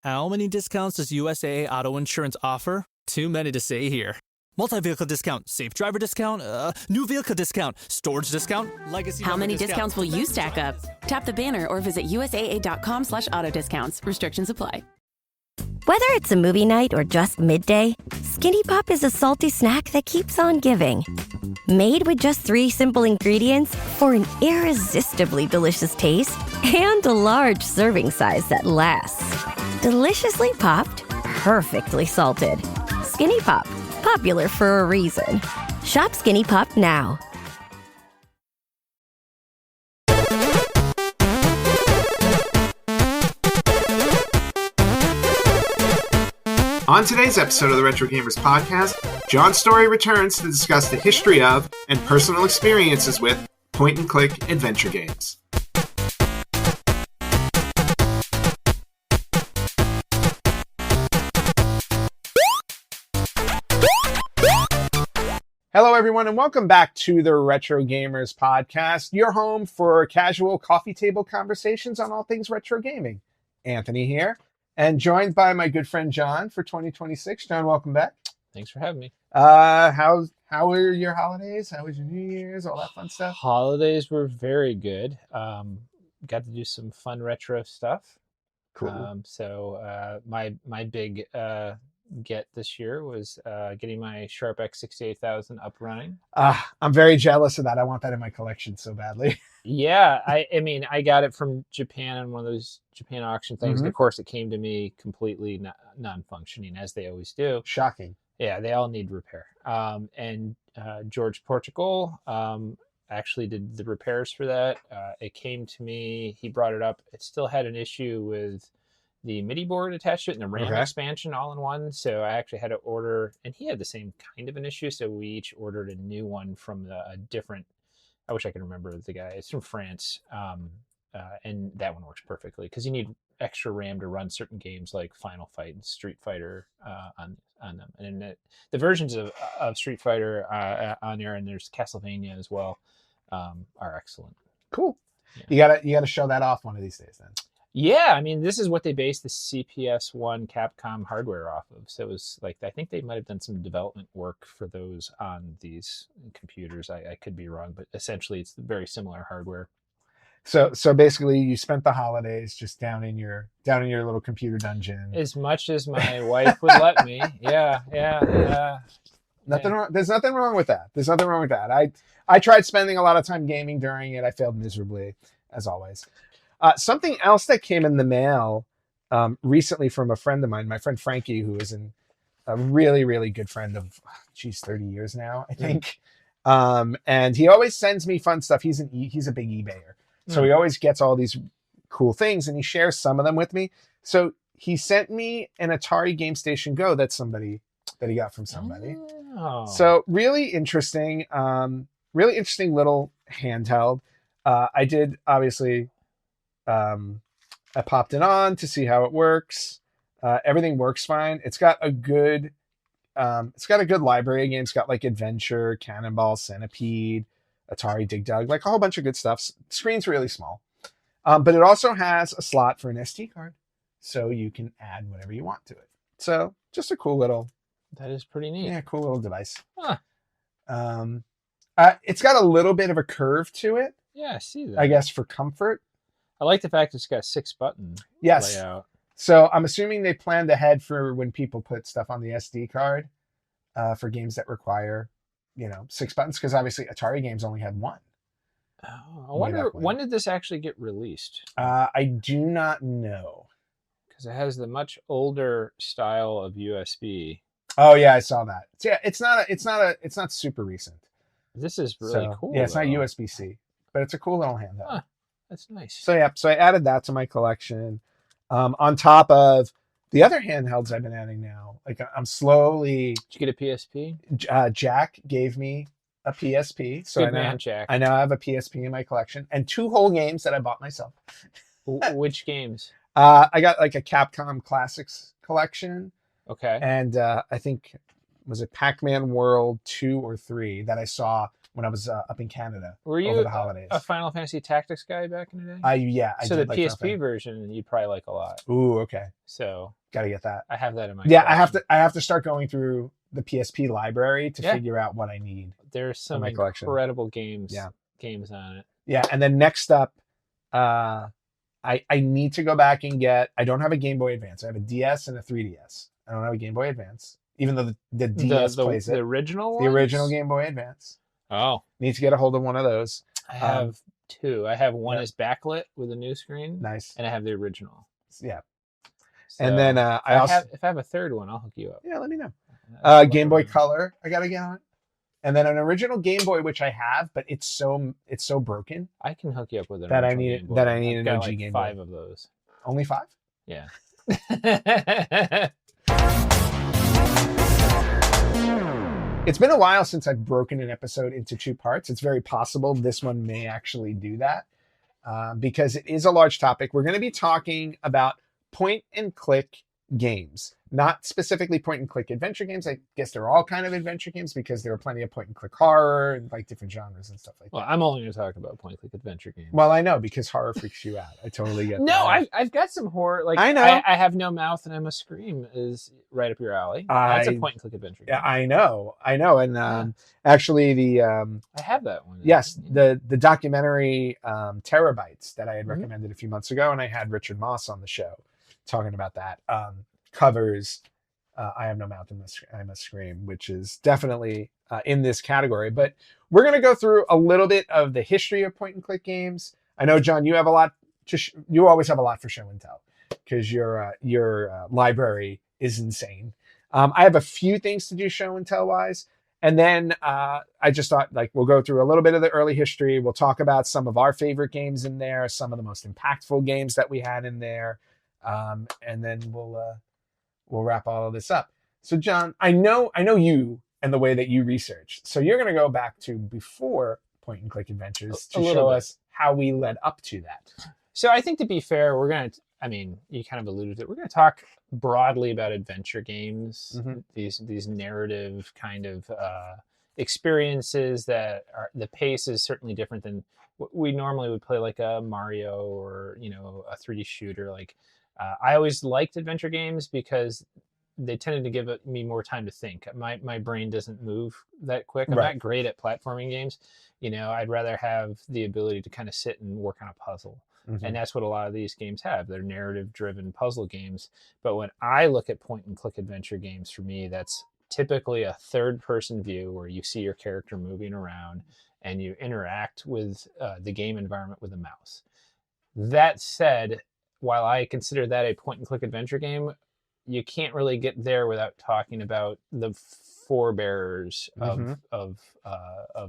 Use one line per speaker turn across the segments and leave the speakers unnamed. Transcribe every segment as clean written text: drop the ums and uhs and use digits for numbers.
How many discounts does USAA Auto Insurance offer? Too many to say here. Multi-vehicle discount, safe driver discount, new vehicle discount, storage discount, legacy.
How many discounts will you stack up? Tap the banner or visit USAA.com/auto discounts. Restrictions apply.
Whether it's a movie night or just midday, Skinny Pop is a salty snack that keeps on giving. Made with just 3 simple ingredients for an irresistibly delicious taste and a large serving size that lasts. Deliciously popped, perfectly salted. Skinny Pop, popular for a reason. Shop Skinny Pop now.
On today's episode of the Retro Gamers Podcast, John Story returns to discuss the history of and personal experiences with point-and-click adventure games. Hello, everyone, and welcome back to the Retro Gamers Podcast, your home for casual coffee table conversations on all things retro gaming. Anthony here, and joined by my good friend John for 2026. John, welcome back.
Thanks for having me.
How were your holidays? How was your New Year's? All that fun stuff?
Holidays were very good. Got to do some fun retro stuff.
Cool.
So my big get this year was getting my Sharp X68000 up running.
I'm very jealous of that. I want that in my collection so badly.
Yeah, I mean, I got it from Japan on one of those Japan auction things.
Mm-hmm.
And of course, it came to me completely non-functioning, as they always do.
Shocking.
Yeah, they all need repair. And George Portugal actually did the repairs for that. It came to me. He brought it up. It still had an issue with the MIDI board attached to it and the RAM expansion all in one. So I actually had to order, and he had the same kind of an issue. So we each ordered a new one from a different, I wish I could remember the guy. It's from France. And that one works perfectly because you need extra RAM to run certain games like Final Fight and Street Fighter on them. And the versions of Street Fighter on there, and there's Castlevania as well, are excellent.
Cool. Yeah. You gotta show that off one of these days then.
Yeah, I mean, this is what they based the CPS-1 Capcom hardware off of. So it was like, I think they might have done some development work for those on these computers. I could be wrong, but essentially it's very similar hardware.
So basically you spent the holidays just down in your little computer dungeon.
As much as my wife would let me. Yeah.
There's nothing wrong with that. I tried spending a lot of time gaming during it. I failed miserably, as always. Something else that came in the mail recently from a friend of mine, my friend Frankie, who is a really, really good friend of, 30 years now, I think. And he always sends me fun stuff. He's a big eBayer. So he always gets all these cool things, and he shares some of them with me. So he sent me an Atari Game Station Go that he got from somebody.
Oh.
So really interesting little handheld. I did obviously... I popped it on to see how it works. Everything works fine. It's got a good library of games. It's got like Adventure, Cannonball, Centipede, Atari Dig Dug, like a whole bunch of good stuff. Screen's really small. But it also has a slot for an SD card, so you can add whatever you want to it. So just a cool little...
That is pretty neat.
Yeah, cool little device.
Huh.
It's got a little bit of a curve to it.
Yeah, I see that.
I guess for comfort.
I like the fact it's got 6-button layout.
So I'm assuming they planned ahead for when people put stuff on the SD card for games that require, 6 buttons, because obviously Atari games only had 1.
Oh, I wonder, when did this actually get released?
I do not know.
Because it has the much older style of USB.
Oh yeah, I saw that. Yeah, it's not super recent.
This is really cool.
Yeah, it's not USB-C, but it's a cool little handheld.
Huh. That's nice.
So I added that to my collection. On top of the other handhelds I've been adding now, like I'm slowly.
Did you get a PSP?
Jack gave me a PSP, so
Jack.
I now have a PSP in my collection and 2 whole games that I bought myself.
Which games?
I got like a Capcom Classics collection.
Okay.
And I think was it Pac-Man World 2 or 3 that I saw when I was up in Canada
Were
over
you
the holidays.
a Final Fantasy Tactics guy back in the day?
I
so
did
the
like Final
PSP
Fantasy.
version you'd probably like a lot.
Ooh, okay.
So
Got to get that.
I have that in my
Yeah,
collection.
I have to start going through the PSP library to
Yeah.
figure out what I need.
There's some
my collection.
incredible games
Yeah.
games on it.
Yeah, and then next up, I need to go back and get. I don't have a Game Boy Advance. I have a DS and a 3DS. I don't have a Game Boy Advance, even though the DS plays
the
it.
original
The
ones?
original Game Boy Advance.
Oh,
Need to get a hold of one of those.
I have two. I have one
yeah.
is backlit with a new screen,
Nice.
and I have the original.
Yeah.
So
And then
if I have a third one, I'll hook you up.
Yeah, let me know.
I'd love
Game Boy
one.
Color, I gotta get on. And then an original Game Boy, which I have, but it's so broken.
I can hook you up with an
That I
original
need-
Game Boy.
that I need
I've
an
got
OG
like
Game Boy.
5 of those.
Only 5?
Yeah.
It's been a while since I've broken an episode into 2 parts. It's very possible this one may actually do that because it is a large topic. We're going to be talking about point and click games, not specifically point and click adventure games. I guess they're all kind of adventure games because there are plenty of point and click horror and like different genres and stuff like
Well,
that.
I'm only going to talk about point-click adventure games.
Well, I know because horror freaks you out. I totally get
No,
that.
I've got some horror. Like
I know.
I have no mouth and I'm a scream is right up your alley. That's a point-and-click adventure game.
Yeah, I know. And actually the
I have that one.
yes,
Yeah.
the documentary Terabytes that I had recommended a few months ago, and I had Richard Moss on the show talking about that. Covers I Have No Mouth and I Must Scream, which is definitely in this category. But we're going to go through a little bit of the history of point and click games. I know, John, you have a lot you always have a lot for show and tell because your library is insane. I have a few things to do show and tell wise. And then I just thought like we'll go through a little bit of the early history. We'll talk about some of our favorite games in there, some of the most impactful games that we had in there. And then we'll wrap all of this up. So John, I know you and the way that you research. So you're going to go back to before point and click adventures to show us how we led up to that.
So I think to be fair, we're going to, I mean, you kind of alluded to it. We're going to talk broadly about adventure games, these narrative kind of experiences that are, the pace is certainly different than what we normally would play like a Mario or, you know, a 3D shooter. Like I always liked adventure games because they tended to give me more time to think. My brain doesn't move that quick. I'm not great at platforming games. You know, I'd rather have the ability to kind of sit and work on a puzzle. And that's what a lot of these games have. They're narrative-driven puzzle games. But when I look at point-and-click adventure games, for me, that's typically a third-person view where you see your character moving around and you interact with the game environment with a mouse. That said, while I consider that a point-and-click adventure game, you can't really get there without talking about the forebearers of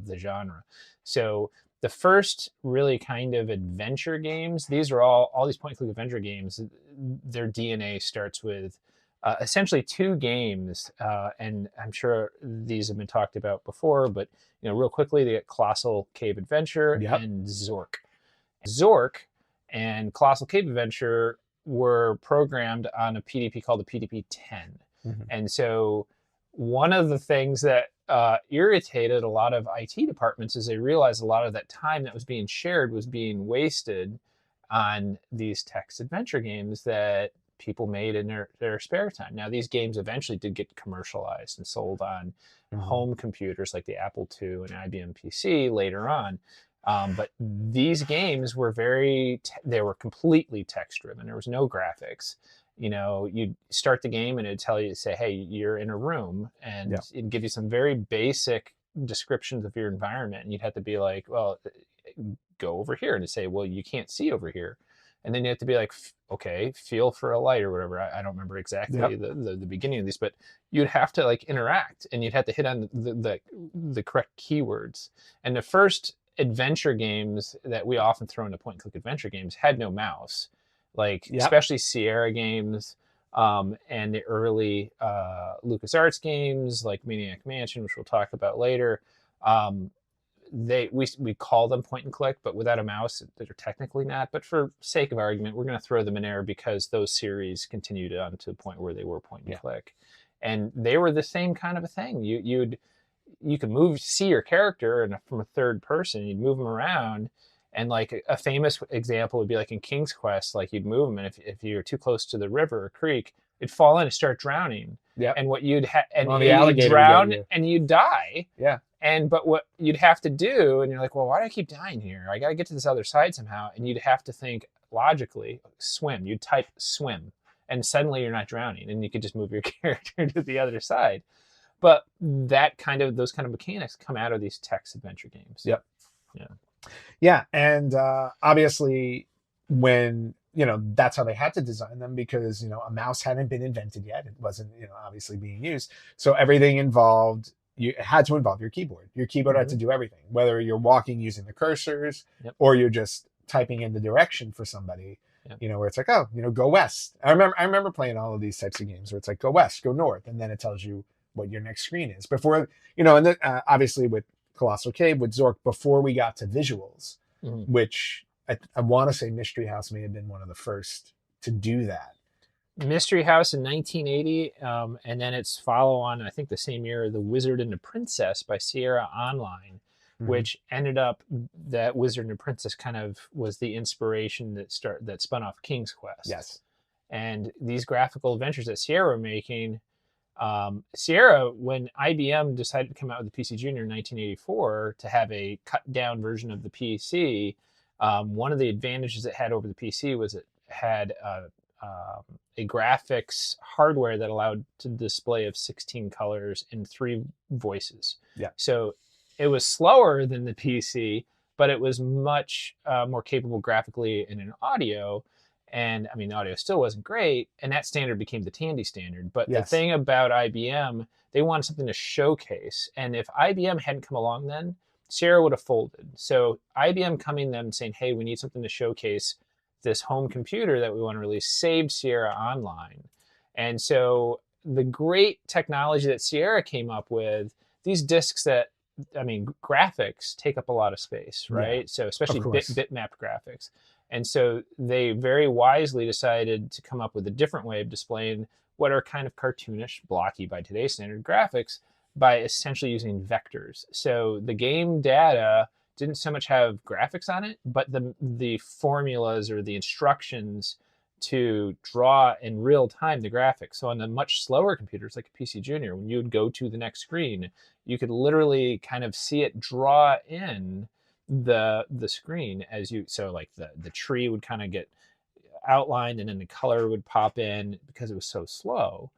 the genre. So the first really kind of adventure games, these are all these point-and-click adventure games, their DNA starts with essentially 2 games, and I'm sure these have been talked about before, but you know, real quickly, they get Colossal Cave Adventure and Zork. Zork and Colossal Cave Adventure were programmed on a PDP called the PDP-10. And so one of the things that irritated a lot of IT departments is they realized a lot of that time that was being shared was being wasted on these text adventure games that people made in their spare time. Now, these games eventually did get commercialized and sold on home computers like the Apple II and IBM PC later on. But these games were they were completely text driven. There was no graphics. You know, you'd start the game and it'd tell you to say, hey, you're in a room, and it'd give you some very basic descriptions of your environment. And you'd have to be like, well, go over here, and to say, well, you can't see over here. And then you have to be like, okay, feel for a light or whatever. I don't remember exactly the beginning of these, but you'd have to like interact, and you'd have to hit on the correct keywords. And the first adventure games that we often throw into point-and-click adventure games had no mouse, like especially Sierra games and the early LucasArts games like Maniac Mansion, which we'll talk about later. We call them point-and-click, but without a mouse, they're technically not. But for sake of argument, we're going to throw them in there because those series continued on to the point where they were point-and-click. And they were the same kind of a thing. you could see your character and from a third person, you'd move them around. And like a famous example would be like in King's Quest, like you'd move them, and if you're too close to the river or creek, it'd fall in and start drowning.
Yeah.
And what you'd
the alligator
you'd drown
you.
and you'd die.
Yeah.
But what you'd have to do, and you're like, well, why do I keep dying here? I got to get to this other side somehow. And you'd have to think logically, swim. You'd type swim, and suddenly you're not drowning, and you could just move your character to the other side. But those kind of mechanics come out of these text adventure games.
Yep.
Yeah.
Yeah, and obviously, when that's how they had to design them, because a mouse hadn't been invented yet. It wasn't obviously being used, so everything involved. It had to involve your keyboard. Your keyboard had to do everything, whether you're walking using the cursors, or you're just typing in the direction for somebody. Where it's like, go west. I remember playing all of these types of games where it's like, go west, go north, and then it tells you what your next screen is. Before and then obviously with Colossal Cave, with Zork, before we got to visuals, which I want to say Mystery House may have been one of the first to do that.
Mystery House in 1980, and then its follow-on, I think the same year, The Wizard and the Princess by Sierra Online, which ended up, that Wizard and the Princess kind of was the inspiration that spun off King's Quest.
Yes. And
these graphical adventures that Sierra were making, Sierra, when IBM decided to come out with the PC Junior in 1984 to have a cut down version of the PC, one of the advantages it had over the PC was it had a graphics hardware that allowed to display of 16 colors and 3 voices.
Yeah.
So it was slower than the PC, but it was much more capable graphically and in audio. And I mean, the audio still wasn't great, and that standard became the Tandy standard. But the thing about IBM, they wanted something to showcase. And if IBM hadn't come along then, Sierra would have folded. So IBM coming then saying, hey, we need something to showcase this home computer that we want to release, saved Sierra Online. And so the great technology that Sierra came up with, these disks that, I mean, graphics take up a lot of space, right? So especially bitmap graphics. And so they very wisely decided to come up with a different way of displaying what are kind of cartoonish, blocky by today's standard graphics by essentially using vectors. So the game data didn't so much have graphics on it, but the formulas or the instructions to draw in real time the graphics. So on the much slower computers like a PC Junior, when you would go to the next screen, you could literally kind of see it draw in the screen as you, so like the tree would kind of get outlined and then the color would pop in because it was so slow.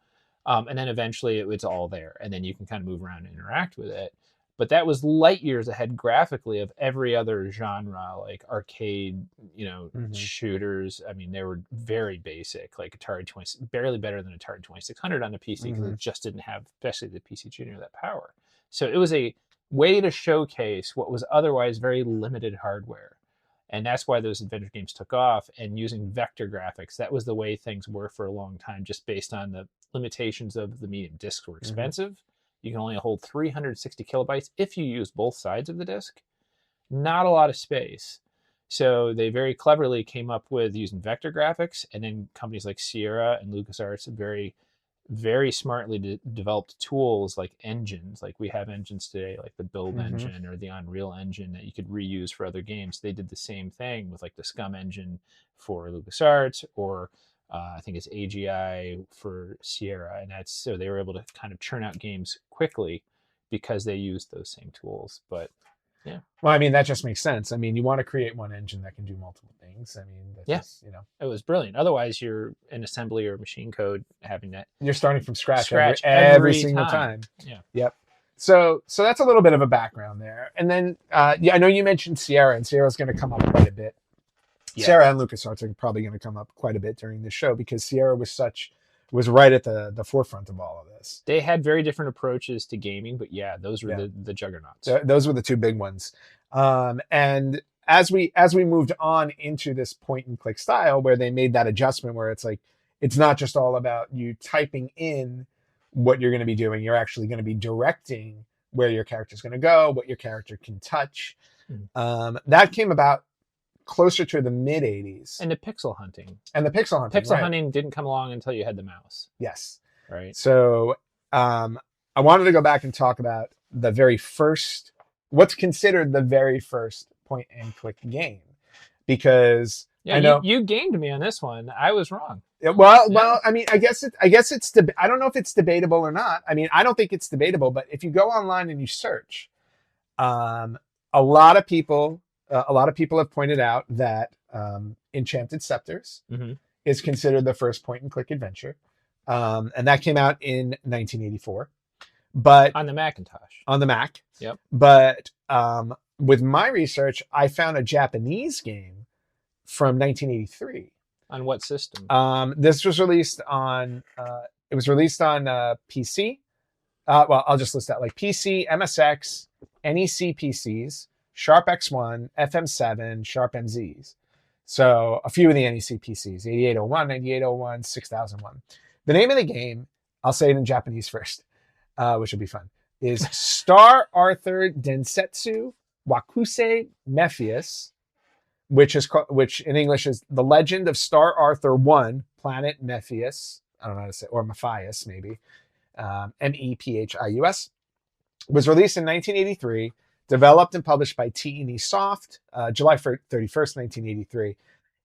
And then eventually it was all there, and then you can kind of move around and interact with it. But that was light years ahead graphically of every other genre, like arcade, shooters. I mean, they were very basic, like Atari 20, barely better than Atari 2600 on the PC because it just didn't have, especially the PC Junior, that power. So it was a way to showcase what was otherwise very limited hardware. And that's why those adventure games took off. And using vector graphics, that was the way things were for a long time, just based on the limitations of the medium. Discs were expensive. You can only hold 360 kilobytes if you use both sides of the disk. Not a lot of space. So they very cleverly came up with using vector graphics, and then companies like Sierra and LucasArts very, very smartly developed tools like engines. Like we have engines today, like the Build engine or the Unreal engine that you could reuse for other games. They did the same thing with like the Scum engine for LucasArts, or I think it's AGI for Sierra, and that's so they were able to kind of churn out games quickly because they used those same tools. But yeah,
well, I mean, that just makes sense. I mean, you want to create one engine that can do multiple things. I mean, that's just,
it was brilliant. Otherwise, you're in assembly or machine code having that.
You're starting from scratch every single time.
Yeah.
Yep. So that's a little bit of a background there, and then I know you mentioned Sierra, and Sierra's going to come up quite a bit. Yeah. Sierra and LucasArts are probably going to come up quite a bit during this show because Sierra was right at the forefront of all of this.
They had very different approaches to gaming, but those were the juggernauts.
Those were the two big ones. And as we moved on into this point and click style, where they made that adjustment, where it's like it's not just all about you typing in what you're going to be doing. You're actually going to be directing where your character's going to go, what your character can touch. That came about closer to the mid 80s.
And the pixel hunting.
Pixel
hunting didn't come along until you had the mouse.
Yes.
Right.
So I wanted to go back and talk about what's considered the very first point and click game, because
Yeah,
I know
you gamed me on this one. I was wrong.
well, I mean, I guess I don't know if it's debatable or not. I mean, I don't think it's debatable, but if you go online and you search, um, a lot of people have pointed out that Enchanted Scepters
Mm-hmm.
is considered the first point and click adventure, and that came out in 1984, but
On the Macintosh.
on the Mac.
Yep.
But with my research, I found a Japanese game from 1983.
On what system?
This was released on PC. Well, I'll just list that, like PC, MSX, NEC PCs, Sharp X1, FM7, Sharp MZs. So a few of the NEC PCs: 8801, 9801, 6001. The name of the game, I'll say it in Japanese first, which will be fun, is Star Arthur Densetsu Wakusei Mephius, which in English is The Legend of Star Arthur 1, Planet Mephius. I don't know how to say, or Mephius maybe. Mephius. Was released in 1983, developed and published by T&E Soft, July 31st, 1983.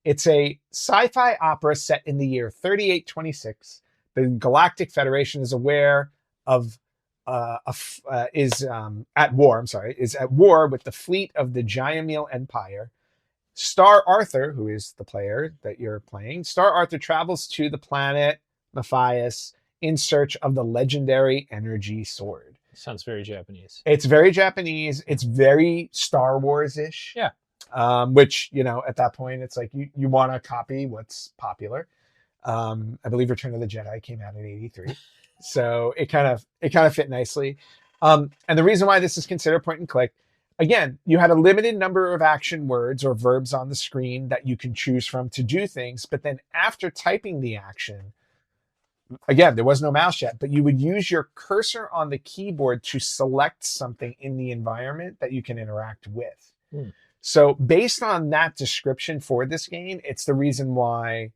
It's a sci-fi opera set in the year 3826. The Galactic Federation is aware of is at war with the fleet of the Giamil Empire. Star Arthur, who is the player that you're playing, Star Arthur travels to the planet Mephius in search of the legendary energy sword.
Sounds very Japanese.
It's very Japanese. It's very Star Wars-ish.
Yeah.
Which, at that point, it's like you want to copy what's popular. I believe Return of the Jedi came out in 83. So it kind of fit nicely. And the reason why this is considered point and click, again, you had a limited number of action words or verbs on the screen that you can choose from to do things. But then after typing the action, again, there was no mouse yet, but you would use your cursor on the keyboard to select something in the environment that you can interact with.
Mm.
So based on that description for this game, it's the reason why,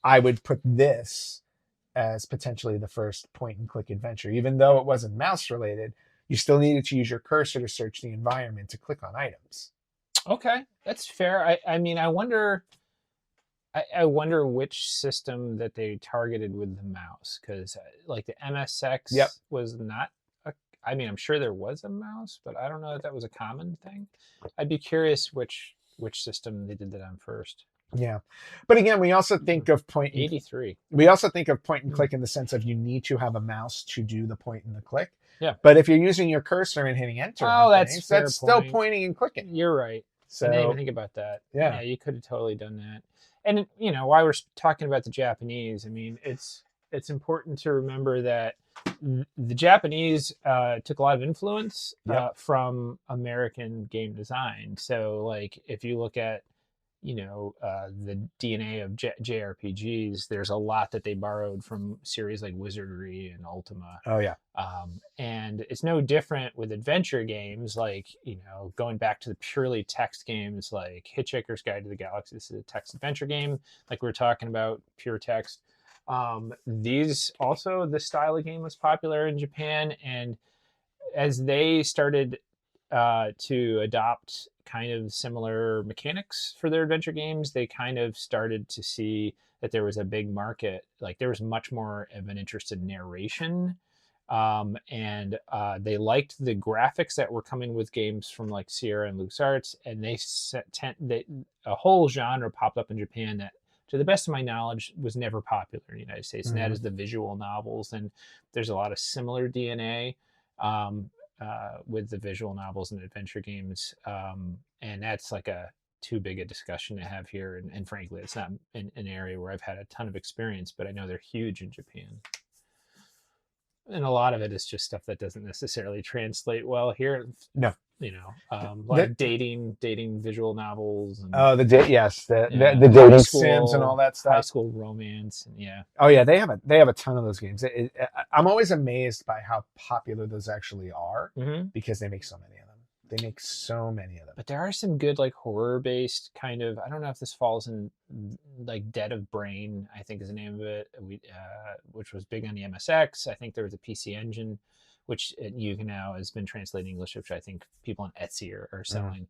I would put this as potentially the first point and click adventure. Even though it wasn't mouse related, you still needed to use your cursor to search the environment to click on items.
Okay, that's fair. I mean, I wonder which system that they targeted with the mouse, because like the MSX was not I'm sure there was a mouse, but I don't know if that was a common thing. I'd be curious which system they did that on first.
Yeah. But again, we also think of point
83.
We also think of point and click in the sense of you need to have a mouse to do the point and the click.
Yeah.
But if you're using your cursor and hitting enter,
that's
still pointing and clicking.
You're right.
So
I didn't even think about that.
Yeah,
you could have totally done that. And while we're talking about the Japanese, I mean, it's important to remember that the Japanese took a lot of influence from American game design. So, like, if you look at the DNA of JRPGs, there's a lot that they borrowed from series like Wizardry and Ultima.
Oh yeah.
And it's no different with adventure games, like, going back to the purely text games like Hitchhiker's Guide to the Galaxy. This is a text adventure game, like we were talking about, pure text. This style of game was popular in Japan, and as they started to adopt kind of similar mechanics for their adventure games, they kind of started to see that there was a big market. Like, there was much more of an interest in narration, and they liked the graphics that were coming with games from like Sierra and LucasArts, and a whole genre popped up in Japan that, to the best of my knowledge, was never popular in the United States, and that is the visual novels. And there's a lot of similar DNA with the visual novels and adventure games, and that's like too big a discussion to have here. And frankly, it's not an area where I've had a ton of experience, but I know they're huge in Japan. And a lot of it is just stuff that doesn't necessarily translate well here.
No.
Like dating visual novels. And,
the dating sims and all that stuff.
High school romance, and yeah.
Oh yeah, they have a ton of those games. I'm always amazed by how popular those actually are, because they make so many of them. But
there are some good, like, horror-based kind of, I don't know if this falls in, like, Dead of Brain, I think is the name of it, which was big on the MSX. I think there was a PC Engine, which you can now has been translated in English, which I think people on Etsy are selling.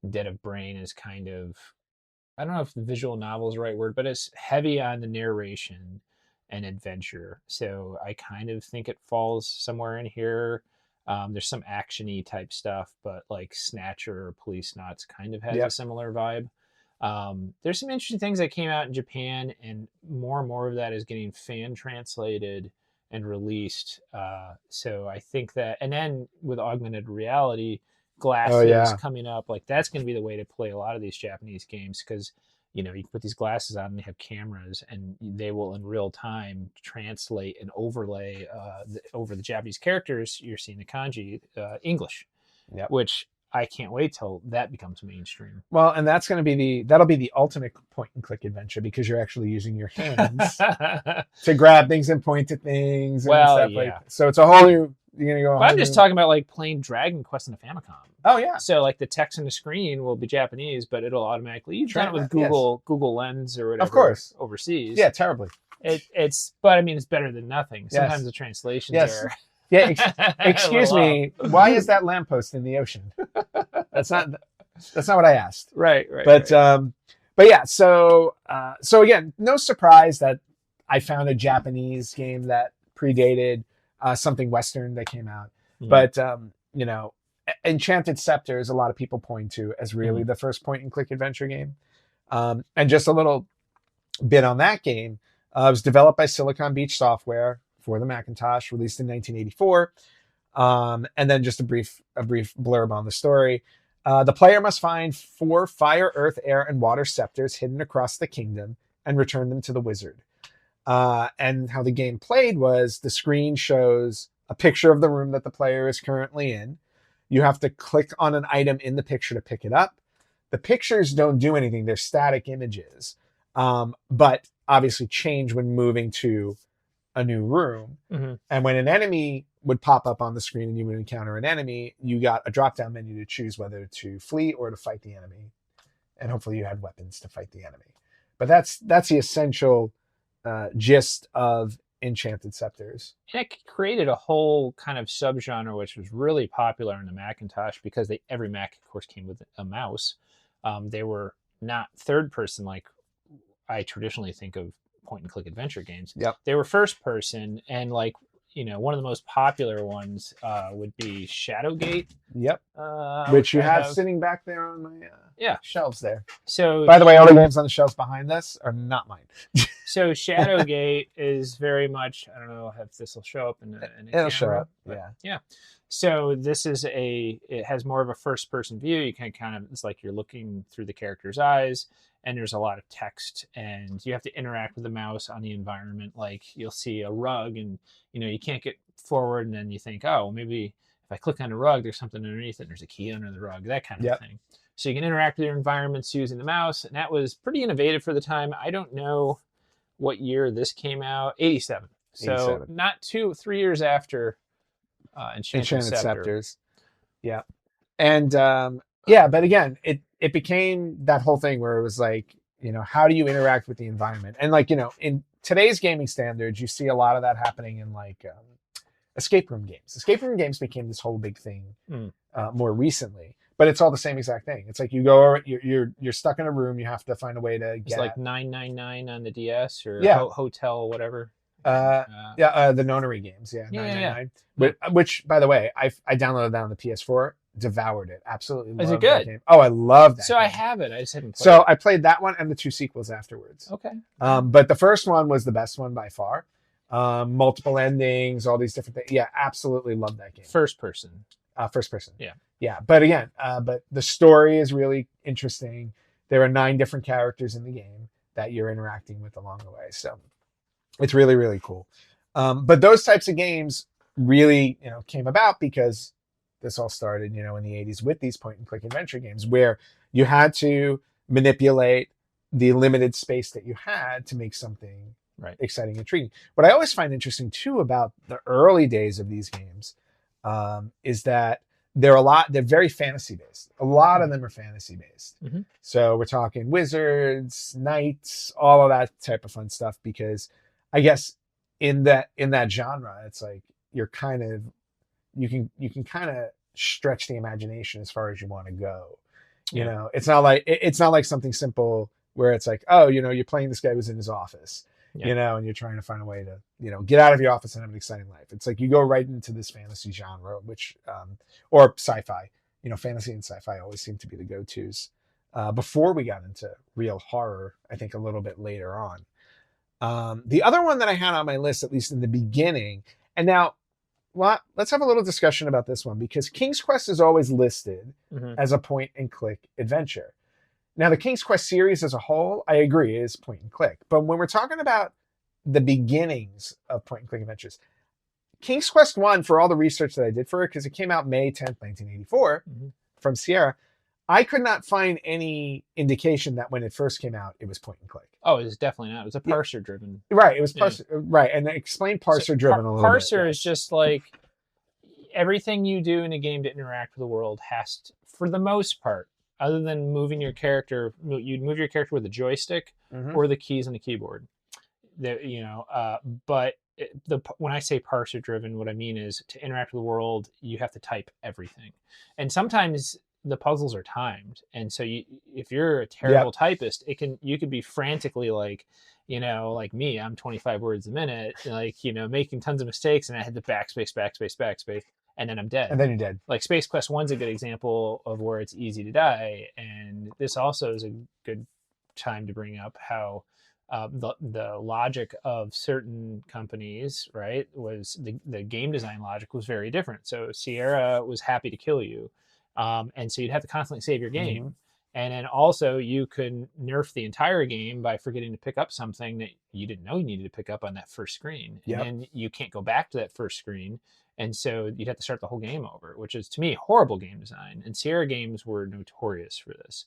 Dead of Brain is kind of, I don't know if the visual novel is the right word, but it's heavy on the narration and adventure. So I kind of think it falls somewhere in here. There's some action-y type stuff, but like Snatcher or Police Knots kind of has a similar vibe. There's some interesting things that came out in Japan, and more of that is getting fan translated and released. So I think that, and then with augmented reality, glasses coming up, like that's going to be the way to play a lot of these Japanese games, because you can put these glasses on and they have cameras, and they will in real time translate and overlay over the Japanese characters you're seeing the kanji English, which I can't wait till that becomes mainstream.
Well, and that's going to be that'll be the ultimate point and click adventure, because you're actually using your hands to grab things and point to things. And stuff so it's a whole new. You're gonna go.
I'm just talking about like playing Dragon Quest in a Famicom.
Oh yeah.
So like the text on the screen will be Japanese, but it'll automatically. You've done it with Google Lens or whatever.
Of course.
Overseas.
Yeah, terribly.
But I mean, it's better than nothing. Sometimes the translations are.
Yeah. Excuse me. Why is that lamppost in the ocean? That's not what I asked.
Right.
But yeah. So again, no surprise that I found a Japanese game that predated something Western that came out. But Enchanted Scepters, a lot of people point to as really the first point and click adventure game. And just a little bit on that game, it was developed by Silicon Beach Software for the Macintosh, released in 1984. And then just a brief blurb on the story. The player must find 4 fire, earth, air, and water scepters hidden across the kingdom and return them to the wizard. And how the game played was the screen shows a picture of the room that the player is currently in. You have to click on an item in the picture to pick it up. The pictures don't do anything. They're static images, but obviously change when moving to a new room. And when an enemy would pop up on the screen and you would encounter an enemy, you got a drop-down menu to choose whether to flee or to fight the enemy. And hopefully you had weapons to fight the enemy. But that's the essential gist of Enchanted Scepters.
And it created a whole kind of subgenre which was really popular in the Macintosh, because every Mac, of course, came with a mouse. They were not third person like I traditionally think of point and click adventure games. They were first person, and like one of the most popular ones would be Shadowgate. Which you have sitting back there on my
shelves there.
So
by the way, all the games on the shelves behind this are not mine.
So Shadowgate is very much, I don't know if this will show up in a
It'll
camera,
show up.
Yeah. So this is it has more of a first person view. You can kind of, it's like you're looking through the character's eyes, and there's a lot of text, and you have to interact with the mouse on the environment. Like you'll see a rug, and you can't get forward, and then you think, oh, maybe if I click on a rug, there's something underneath it, there's a key under the rug, that kind of thing. So you can interact with your environments using the mouse, and that was pretty innovative for the time. I don't know what year this came out. 87. So not 3 years after Enchanted
Scepters. Yeah. And but again, it became that whole thing where it was like, how do you interact with the environment? And like, in today's gaming standards, you see a lot of that happening in like escape room games. Escape room games became this whole big thing more recently. But it's all the same exact thing. It's like you go, you're stuck in a room. You have to find a way to get.
It's like 999 on the DS or Hotel, whatever.
The Nonary games. 999. Which, by the way, I downloaded that on the PS4, devoured it, absolutely.
Is
loved
it good?
That game. Oh, I love that.
So
game.
I have it. I just haven't played.
So I played that one and the 2 sequels afterwards.
Okay.
But the first one was the best one by far. Multiple endings, all these different things. Yeah, absolutely love that game.
First person.
First person.
Yeah.
But again, but the story is really interesting. There are 9 different characters in the game that you're interacting with along the way. So it's really, really cool. But those types of games really, came about because this all started, in the 80s with these point and click adventure games where you had to manipulate the limited space that you had to make something exciting and intriguing. What I always find interesting too about the early days of these games is that they're very fantasy based. A lot of them are fantasy based. So we're talking wizards, knights, all of that type of fun stuff, because I guess in that genre, it's like you're kind of you can kind of stretch the imagination as far as you want to go. You know, it's not like something simple where it's like, oh, you know, you're playing this guy who's in his office, you know, and you're trying to find a way to, you know, get out of your office and have an exciting life. It's like you go right into this fantasy genre, which or sci-fi. You know, fantasy and sci-fi always seem to be the go-tos. Before we got into real horror, I think a little bit later on. The other one that I had on my list, at least in the beginning, and now, well, let's have a little discussion about this one, because King's Quest is always listed as a point and click adventure. Now, the King's Quest series as a whole, I agree, is point and click. But when we're talking about the beginnings of point and click adventures, King's Quest 1, for all the research that I did for it, because it came out May 10th, 1984 from Sierra, I could not find any indication that when it first came out, it was point and click.
Oh, it was definitely not. It was a parser driven.
Right. It was parser. Right. And explain parser driven a little bit.
Parser is just like everything you do in a game to interact with the world has to, for the most part, other than moving your character, you'd move your character with a joystick or the keys on the keyboard. You know, but when I say parser driven, what I mean is to interact with the world, you have to type everything. And sometimes the puzzles are timed, and so if you're a terrible typist, you could be frantically like, you know, like me, I'm 25 words a minute, like, you know, making tons of mistakes, and I hit the backspace, and then I'm dead.
And then you're dead.
Like Space Quest 1's a good example of where it's easy to die, and this also is a good time to bring up how the logic of certain companies, right, was the game design logic was very different. So Sierra was happy to kill you. And so you'd have to constantly save your game. And then also you could nerf the entire game by forgetting to pick up something that you didn't know you needed to pick up on that first screen. And then you can't go back to that first screen. And so you'd have to start the whole game over, which is, to me, horrible game design. And Sierra games were notorious for this.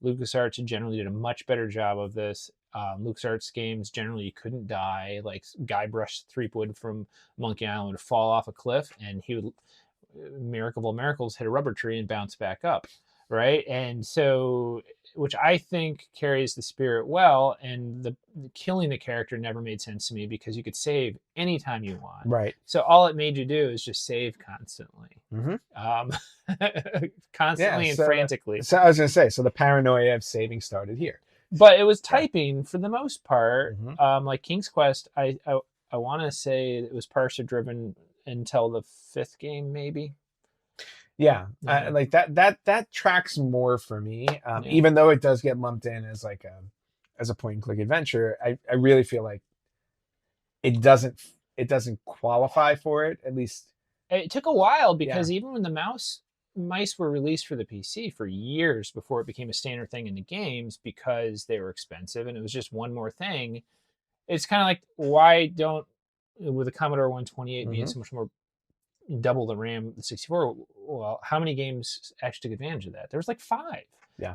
LucasArts generally did a much better job of this. LucasArts games, generally, you couldn't die. Like Guybrush Threepwood from Monkey Island would fall off a cliff, and he would, miracle of all miracles, hit a rubber tree and bounce back up, right? And so, which I think carries the spirit well, and the killing the character never made sense to me, because you could save anytime you want.
Right.
So all it made you do is just save constantly. Constantly and frantically.
So I was going to say, so the paranoia of saving started here.
But it was typing for the most part. Like King's Quest, I want to say it was parser driven until the 5th game, maybe.
Like that tracks more for me, even though it does get lumped in as like as a point and click adventure. I really feel like it doesn't qualify for it, at least.
It took a while, because even when the mice were released for the PC for years before it became a standard thing in the games, because they were expensive and it was just one more thing. It's kind of like, why don't, with the Commodore 128 being so much more, double the RAM, the 64, well, how many games actually took advantage of that? There was like 5.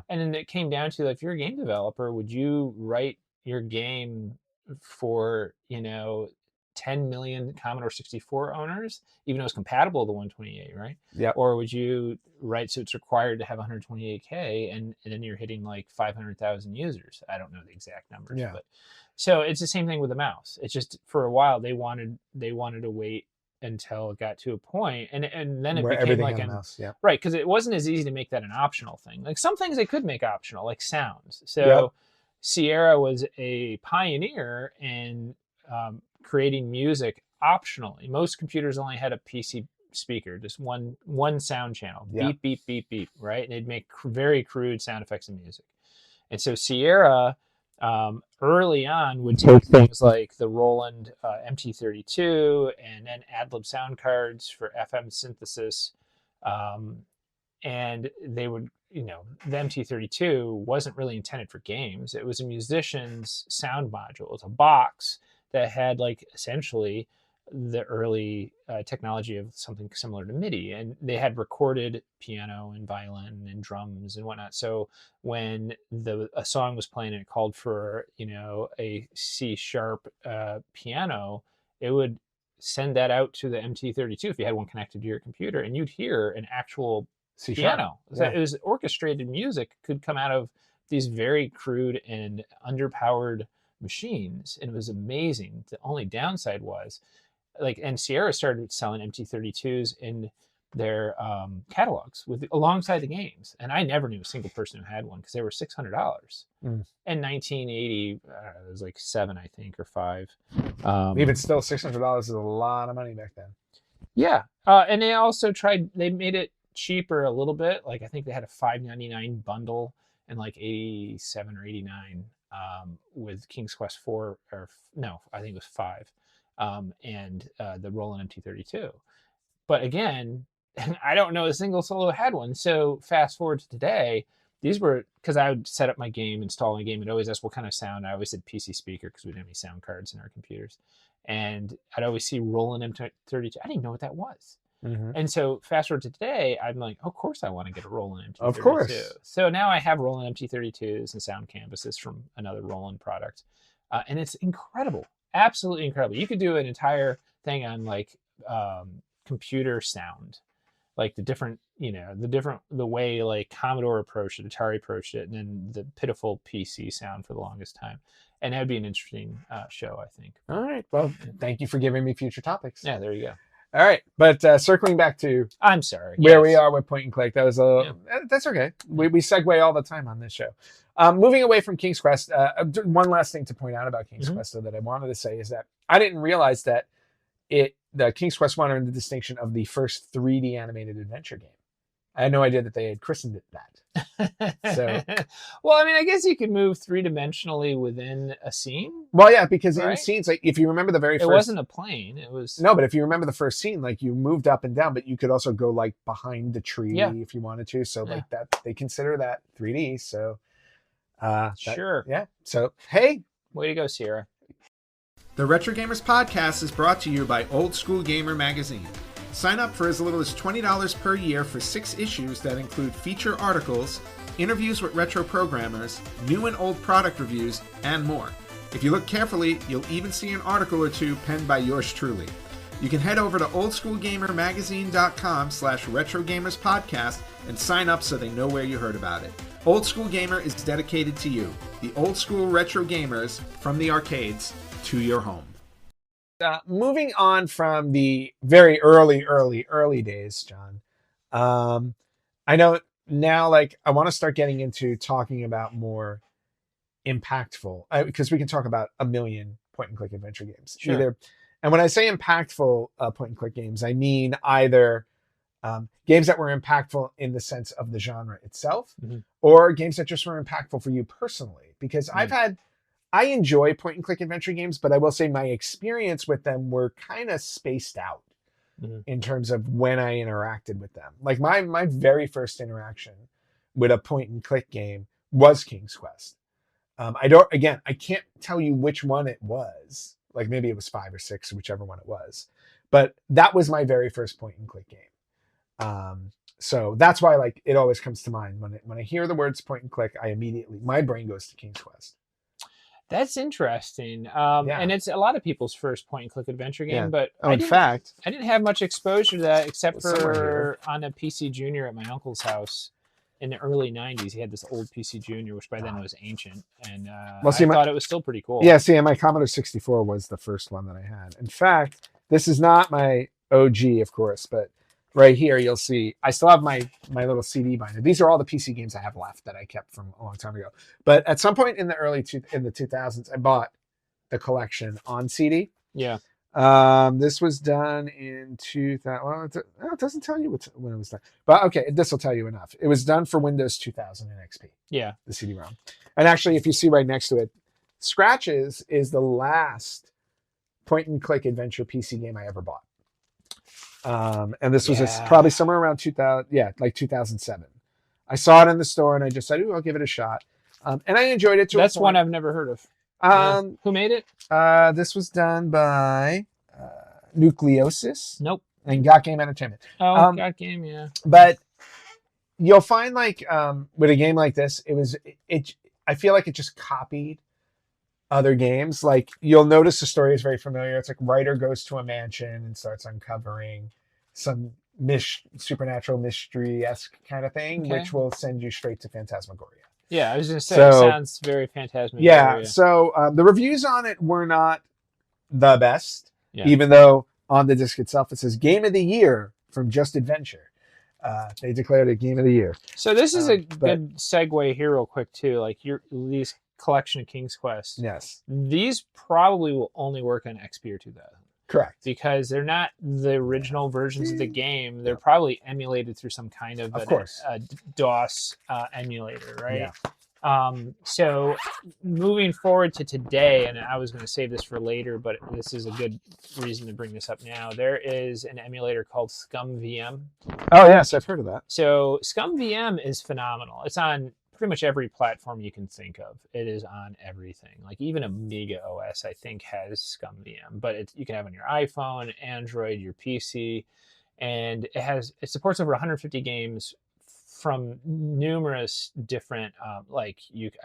And then it came down to, like, if you're a game developer, would you write your game for, you know, 10 million Commodore 64 owners, even though it's compatible with the 128, right? Or would you write so it's required to have 128K, and then you're hitting like 500,000 users? I don't know the exact numbers, but so it's the same thing with the mouse. It's just, for a while they wanted to wait until it got to a point, and then it
where
became like
a mouse,
right, because it wasn't as easy to make that an optional thing. Like some things they could make optional, like sounds. So Sierra was a pioneer in creating music optionally. Most computers only had a PC speaker, just one sound channel, beep, beep, beep, beep, right? And it'd make very crude sound effects and music. And so Sierra, early on, would take things like the Roland MT32 and then ad-lib sound cards for FM synthesis. And they would, you know, the MT32 wasn't really intended for games. It was a musician's sound module. It was a box that had, like, essentially the early technology of something similar to MIDI, and they had recorded piano and violin and drums and whatnot. So when a song was playing and it called for, you know, a C# piano, it would send that out to the MT32 if you had one connected to your computer, and you'd hear an actual piano. So it was orchestrated music, could come out of these very crude and underpowered machines, and it was amazing. The only downside was and Sierra started selling MT32s in their catalogs alongside the games, and I never knew a single person who had one because they were $600. In 1980, it was like 7, I think, or 5.
Even still, $600 is a lot of money back then.
Yeah, and they also they made it cheaper a little bit. Like I think they had a $5.99 bundle in like 87 or 89 with King's Quest 4, or no, I think it was 5, and the Roland MT32. But again, I don't know a single soul who had one. So fast forward to today, these were, because I would set up my game, install my game, and always ask what kind of sound. I always said PC speaker because we didn't have any sound cards in our computers. And I'd always see Roland MT32. I didn't know what that was. And so fast forward to today, I'm like, of course I want to get a Roland MT32.
Of course.
So now I have Roland MT32s and sound canvases from another Roland product. And it's incredible. Absolutely incredible. You could do an entire thing on like computer sound, like the way like Commodore approached it, Atari approached it, and then the pitiful PC sound for the longest time. And that'd be an interesting show, I think.
All right. Well, thank you for giving me future topics.
Yeah, there you go.
All right. But circling back to
I'm sorry.
where we are with point and click, that was that's okay. We segue all the time on this show. Moving away from King's Quest, one last thing to point out about King's Quest that I wanted to say is that I didn't realize that the King's Quest one earned the distinction of the first 3D animated adventure game. I had no idea that they had christened it that. So,
well, I mean, I guess you could move 3-dimensionally within a scene.
Well, yeah, because in scenes, like if you remember the very first,
it wasn't a plane. It was
no, but if you remember the first scene, like you moved up and down, but you could also go like behind the tree if you wanted to. So like that, they consider that 3D. So,
sure,
yeah. So hey,
way to go, Sierra.
The Retro Gamers Podcast is brought to you by Old School Gamer Magazine. Sign up for as little as $20 per year for 6 issues that include feature articles, interviews with retro programmers, new and old product reviews, and more. If you look carefully, you'll even see an article or two penned by yours truly. You can head over to oldschoolgamermagazine.com/retrogamerspodcast and sign up so they know where you heard about it. Old School Gamer is dedicated to you, the old school retro gamers, from the arcades to your home. Moving on from the very early days, John. I know now, like, I want to start getting into talking about more impactful, because we can talk about a million point-and-click adventure games.
Sure.
And when I say impactful point-and-click games, I mean either games that were impactful in the sense of the genre itself, or games that just were impactful for you personally. Because I enjoy point-and-click adventure games, but I will say my experience with them were kind of spaced out in terms of when I interacted with them. Like my very first interaction with a point-and-click game was King's Quest. I can't tell you which one it was. Like maybe it was 5 or 6, whichever one it was. But that was my very first point-and-click game. So that's why like it always comes to mind when I hear the words point-and-click. My brain goes to King's Quest.
That's interesting. And it's a lot of people's first point-and-click adventure game. But
I
didn't have much exposure to that except for on a PC Junior at my uncle's house in the early 90s. He had this old PC Junior, which by then was ancient. And I thought it was still pretty cool.
Yeah, see, and my Commodore 64 was the first one that I had. In fact, this is not my OG, of course, but right here you'll see I still have my little CD binder. These are all the PC games I have left that I kept from a long time ago. But at some point in the 2000s, I bought the collection on CD.
Yeah.
This was done in 2000. Well, it doesn't tell you when it was done, but okay, this will tell you enough. It was done for Windows 2000 and XP.
Yeah.
The CD-ROM, and actually, if you see right next to it, Scratches is the last point-and-click adventure PC game I ever bought. And this was probably somewhere around 2000, like 2007. I saw it in the store and I just said, "Ooh, I'll give it a shot." And I enjoyed it.
That's one I've never heard of. Who made it?
This was done by Nucleosis.
Nope.
And Got Game Entertainment.
Oh, Got Game, yeah.
But you'll find like with a game like this, I feel like it just copied other games. Like you'll notice the story is very familiar. It's like writer goes to a mansion and starts uncovering some supernatural mystery-esque kind of thing, which will send you straight to Phantasmagoria.
Yeah, I was going to say, it sounds very Phantasmagoria.
Yeah, so the reviews on it were not the best, even though on the disc itself. It says Game of the Year from Just Adventure. They declared it Game of the Year.
So this is a good segue here real quick too. Like these collection of King's Quest.
Yes.
These probably will only work on XP or 2000.
Correct.
Because they're not the original versions of the game. They're probably emulated through some kind of a DOS emulator, right?
Yeah.
So moving forward to today, and I was going to save this for later, but this is a good reason to bring this up now. There is an emulator called ScumVM.
Oh, yes, I've heard of that.
So ScumVM is phenomenal. It's on pretty much every platform you can think of. It is on everything. Like even Amiga OS, I think, has ScumVM, but you can have it on your iPhone, Android, your PC, and it supports over 150 games from numerous different, I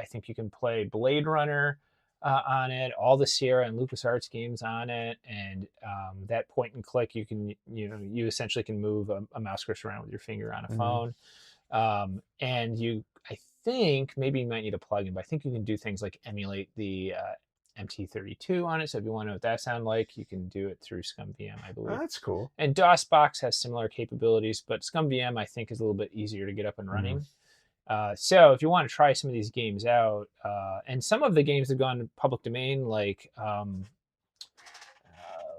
think you can play Blade Runner on it, all the Sierra and LucasArts games on it, and that point and click, you essentially can move a mouse cursor around with your finger on a phone, and I think maybe you might need a plugin, but I think you can do things like emulate the MT32 on it. So if you want to know what that sounds like, you can do it through ScumVM, I believe.
Oh, that's cool.
And DOSBox has similar capabilities, but ScumVM, I think, is a little bit easier to get up and running. So if you want to try some of these games out, and some of the games have gone public domain, like,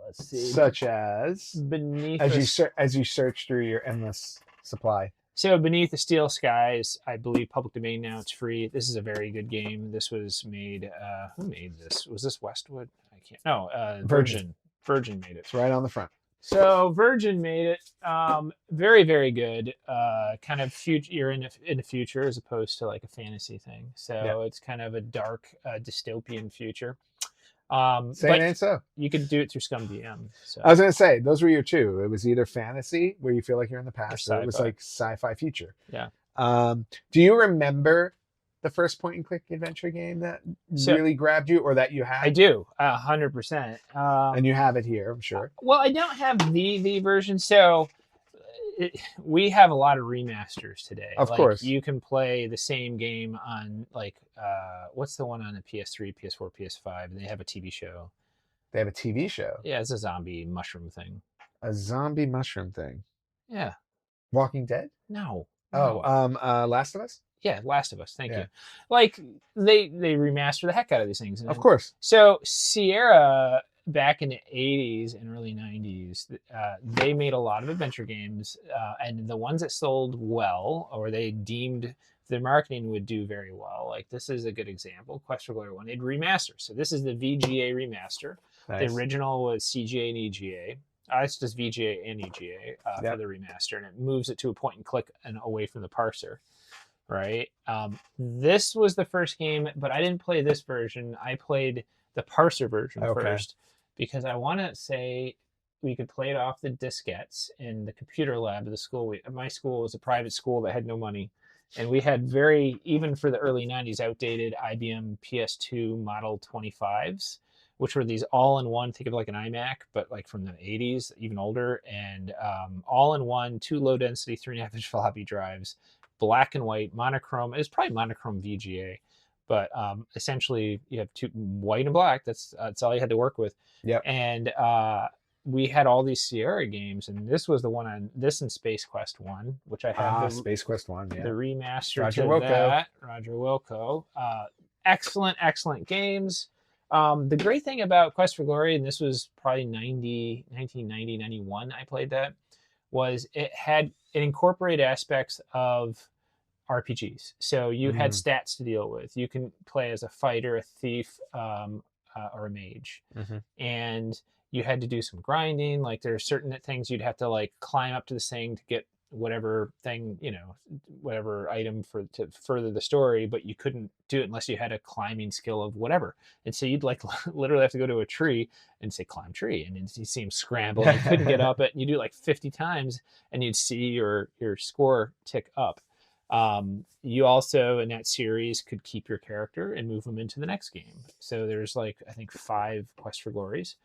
let's see.
Such as?
Beneath
as you search through your endless supply.
So Beneath the Steel Skies, I believe public domain now. It's free. This is a very good game. This was made. Who made this? Was this Westwood? I can't. No, Virgin. Virgin made it.
It's right on the front.
So Virgin made it. Very, very good. Kind of future. You're in the future as opposed to like a fantasy thing. So it's kind of a dark dystopian future. So you could do it through ScumVM. So.
I was going to say, those were your two. It was either fantasy, where you feel like you're in the past, or it was like sci-fi future.
Yeah.
Do you remember the first point and click adventure game that really grabbed you, or that you had?
I do, 100%.
And you have it here, I'm sure.
Well, I don't have the version, so we have a lot of remasters today.
Of course.
You can play the same game on, like, what's the one on the PS3, PS4, PS5? And they have a TV show.
They have a TV show?
Yeah, it's a zombie mushroom thing.
A zombie mushroom thing?
Yeah.
Walking Dead?
No.
Last of Us?
Yeah, Last of Us. Thank you. Like, they remaster the heck out of these things.
Of course.
So Sierra, back in the 80s and early 90s, they made a lot of adventure games, and the ones that sold well, or they deemed their marketing would do very well, like this is a good example, Quest for Glory 1, they'd remaster. So this is the VGA remaster. Nice. The original was CGA and EGA. It's just VGA and EGA for the remaster, and it moves it to a point and click and away from the parser. Right. This was the first game, but I didn't play this version. I played the parser version first, because I want to say we could play it off the diskettes in the computer lab of the school. My school was a private school that had no money, and we had even for the early 90s, outdated IBM PS2 Model 25s, which were these all-in-one, think of like an iMac, but like from the 80s, even older, and all-in-one, 2 low-density 3.5-inch floppy drives, black and white, monochrome. It was probably monochrome VGA, but essentially you have two, white and black. That's all you had to work with.
Yeah.
And we had all these Sierra games, and this was the one on this and Space Quest 1, which I have.
Space Quest 1, yeah.
The remaster
Roger
to
Wilco.
that. Roger Wilco. Excellent games. The great thing about Quest for Glory, and this was probably 1990, 91, I played that, was it incorporated aspects of RPGs. So you had stats to deal with. You can play as a fighter, a thief, or a mage. And you had to do some grinding. Like there are certain things you'd have to like climb up to the thing to get whatever thing, whatever item to further the story, but you couldn't do it unless you had a climbing skill of whatever. And so you'd like literally have to go to a tree and say climb tree, and then you see him scramble and you couldn't get up it, and you do it like 50 times and you'd see your score tick up. You also in that series could keep your character and move them into the next game. So there's like I think 5 Quest for Glories,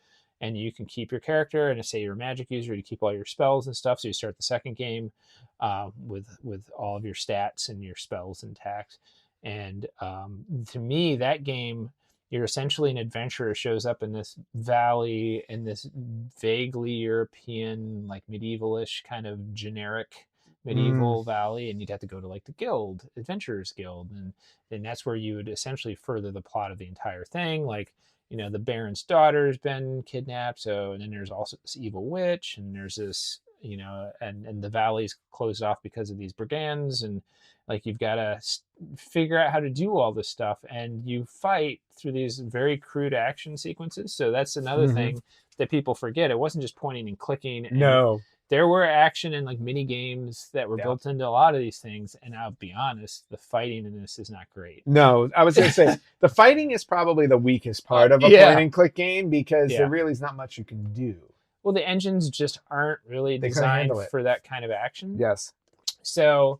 and you can keep your character, and say you're a magic user, you keep all your spells and stuff. So you start the second game with all of your stats and your spells intact. And to me, that game you're essentially an adventurer, shows up in this valley in this vaguely European, like medievalish kind of generic medieval valley, and you'd have to go to like the guild, Adventurers Guild, and that's where you would essentially further the plot of the entire thing. Like, the Baron's daughter's been kidnapped, and then there's also this evil witch, and there's this, and the valley's closed off because of these brigands, and like you've got to figure out how to do all this stuff, and you fight through these very crude action sequences. So that's another thing that people forget. It wasn't just pointing and clicking.
No.
There were action and like mini games that were built into a lot of these things. And I'll be honest, the fighting in this is not great.
No, I was going to say the fighting is probably the weakest part of a point and click game, because there really is not much you can do.
Well, the engines just aren't really designed for that kind of action.
Yes.
So,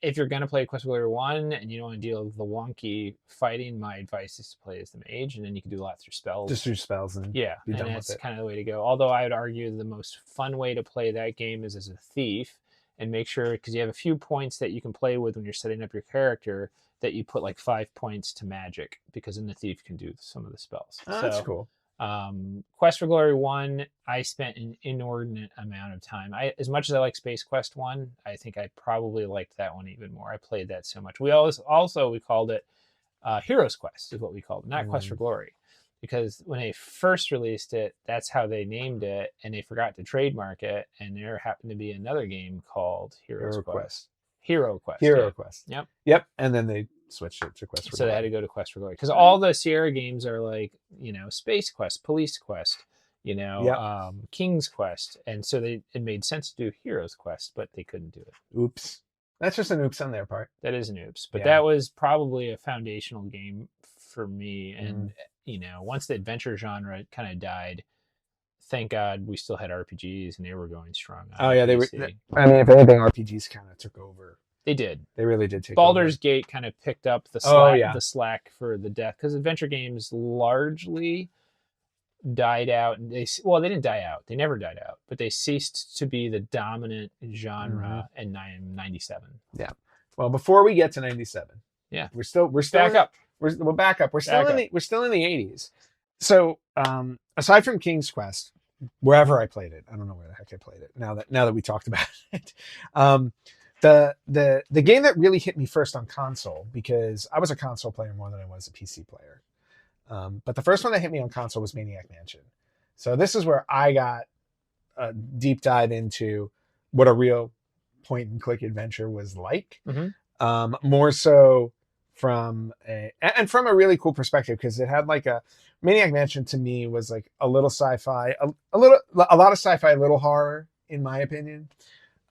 if you're going to play Quest for Glory 1 and you don't want to deal with the wonky fighting, my advice is to play as the mage, and then you can do a lot through spells.
Just through spells and
and that's kind of the way to go. Although I would argue the most fun way to play that game is as a thief, and make sure, because you have a few points that you can play with when you're setting up your character, that you put like 5 points to magic, because then the thief can do some of the spells.
Oh, that's cool.
Quest for Glory 1, I spent an inordinate amount of time. As much as I like Space Quest 1, I think I probably liked that one even more. I played that so much. We called it Heroes Quest is what we called it, not Quest for Glory, because when they first released it, that's how they named it, and they forgot to trademark it, and there happened to be another game called Hero Quest. Yep. And
then they switched it to Quest for Glory.
So they had to go to Quest for Glory, because all the Sierra games are like, Space Quest, Police Quest, King's Quest, and so it made sense to do Heroes Quest, but they couldn't do it.
Oops. That's just an oops on their part.
That is an oops, but that was probably a foundational game for me. And once the adventure genre kind of died, thank God we still had RPGs, and they were going strong.
They were. I mean, if anything, RPGs kind of took over.
They did.
They really did take
Baldur's
over.
Gate kind of picked up the slack for the death, because adventure games largely died out. They didn't die out. They never died out, but they ceased to be the dominant genre in 97.
Yeah. Well, before we get to 97, we're still
back up.
We'll back up. We're still in the 80s. So aside from King's Quest, wherever I played it, I don't know where the heck I played it. Now that we talked about it, the game that really hit me first on console, because I was a console player more than I was a PC player. But the first one that hit me on console was Maniac Mansion. So this is where I got a deep dive into what a real point and click adventure was like. More so from a really cool perspective, because it had like Maniac Mansion to me was like a little sci-fi, a lot of sci-fi, a little horror in my opinion.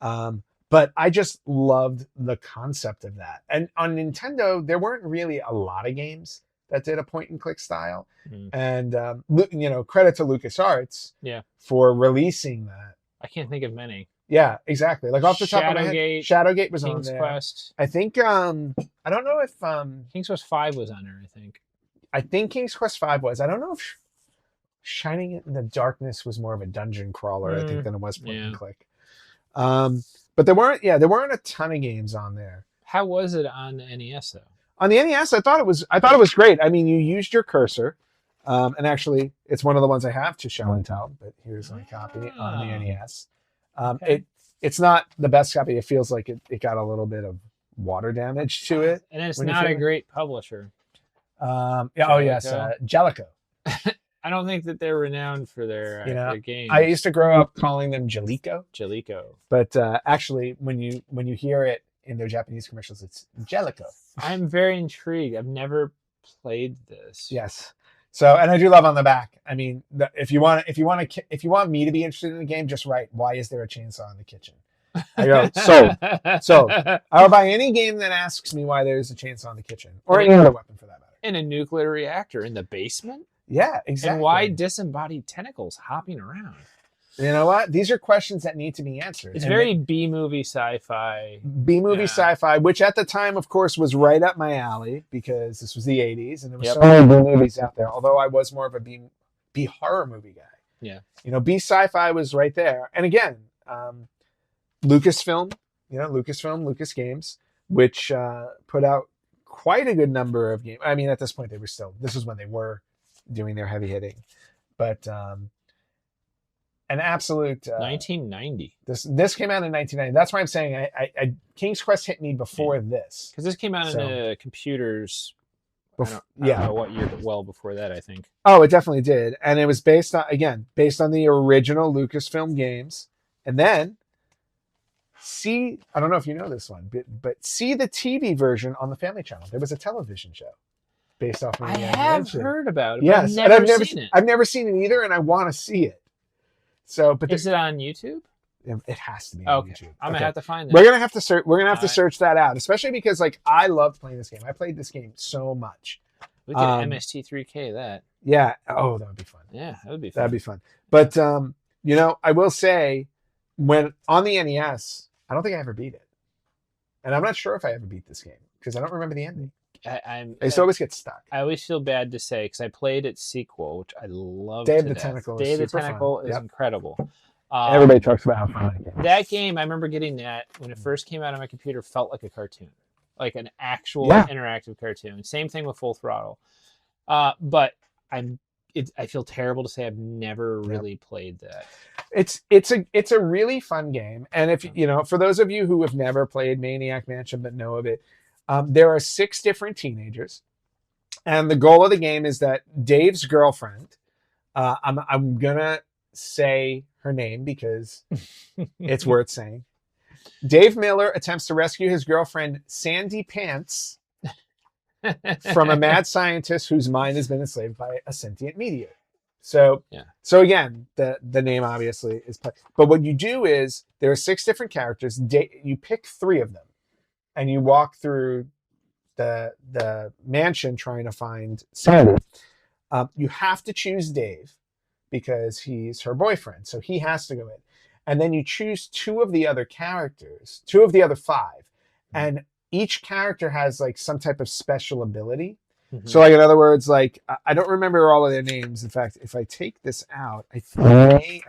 But I just loved the concept of that. And on Nintendo, there weren't really a lot of games that did a point and click style. And credit to LucasArts for releasing that.
I can't think of many.
Yeah, exactly. Like off the top of my head, Shadowgate was
King's
on there.
Quest.
I think I don't know if
King's Quest 5 was on there,
I think King's Quest 5 was. I don't know if Shining in the Darkness was more of a dungeon crawler, I think, than it was point and click. But there weren't a ton of games on there.
How was it on the NES though?
On the NES, I thought it was great. I mean, you used your cursor, and actually, it's one of the ones I have to show and tell. But here's my copy on the NES. It's not the best copy. It feels like it got a little bit of water damage to it,
and it's not a great publisher.
Jellico.
I don't think that they're renowned for their games.
I used to grow up calling them Jellico. But actually, when you hear it in their Japanese commercials, it's Jellico.
I'm very intrigued. I've never played this.
Yes. So, and I do love on the back. I mean, if you want me to be interested in the game, just write, "Why is there a chainsaw in the kitchen?" I go, so I will buy any game that asks me why there's a chainsaw in the kitchen, or any other weapon for that matter.
In a nuclear reactor in the basement.
Yeah, exactly.
And why disembodied tentacles hopping around?
You know what? These are questions that need to be answered.
It's very B-movie sci-fi.
Sci-fi, which at the time, of course, was right up my alley, because this was the 80s and there were so many B movies out there, although I was more of a B horror movie guy.
Yeah.
B sci-fi was right there. And again, LucasFilm, Lucas Games, which put out quite a good number of games. I mean, at this point, this was when they were doing their heavy hitting, but an absolute
1990.
This came out in 1990. That's why I'm saying I King's Quest hit me before this,
because this came out in computers. I don't
yeah,
know what year, but well before that, I think.
Oh, it definitely did, and it was based on the original Lucasfilm games, and then I don't know if you know this one, but see the TV version on the Family Channel. There was a television show based off of
I have heard about it.
Yes,
but I've never seen it.
I've never seen it either, and I want to see it. So, but
is it on YouTube?
It has to be on YouTube.
I'm gonna have to find that.
We're gonna have to search. We're gonna have to search that out, especially because like I loved playing this game. I played this game so much.
We could MST3K that.
Yeah. Oh, that would be fun.
Yeah, that would be fun.
That'd be fun. But I will say, when on the NES, I don't think I ever beat it, and I'm not sure if I ever beat this game because I don't remember the ending. I used to always get stuck.
I always feel bad to say because I played its sequel, which I love.
Day of the Tentacle.
Day of the Tentacle is incredible.
Everybody talks about how fun it is.
That game, I remember getting that when it first came out on my computer, felt like a cartoon, like an actual interactive cartoon. Same thing with Full Throttle. But I feel terrible to say I've never really played that.
It's a really fun game, and if for those of you who have never played Maniac Mansion but know of it, there are 6 different teenagers, and the goal of the game is that Dave's girlfriend, I'm gonna say her name because it's worth saying. Dave Miller attempts to rescue his girlfriend Sandy Pants from a mad scientist whose mind has been enslaved by a sentient meteor. So again, the name obviously is, but what you do is there are 6 different characters. You pick 3 of them, and you walk through the mansion trying to find Sandy. You have to choose Dave because he's her boyfriend, so he has to go in. And then you choose 2 of the other characters, 2 of the other 5, and each character has like some type of special ability. Mm-hmm. So like in other words, like I don't remember all of their names. In fact, if I take this out, I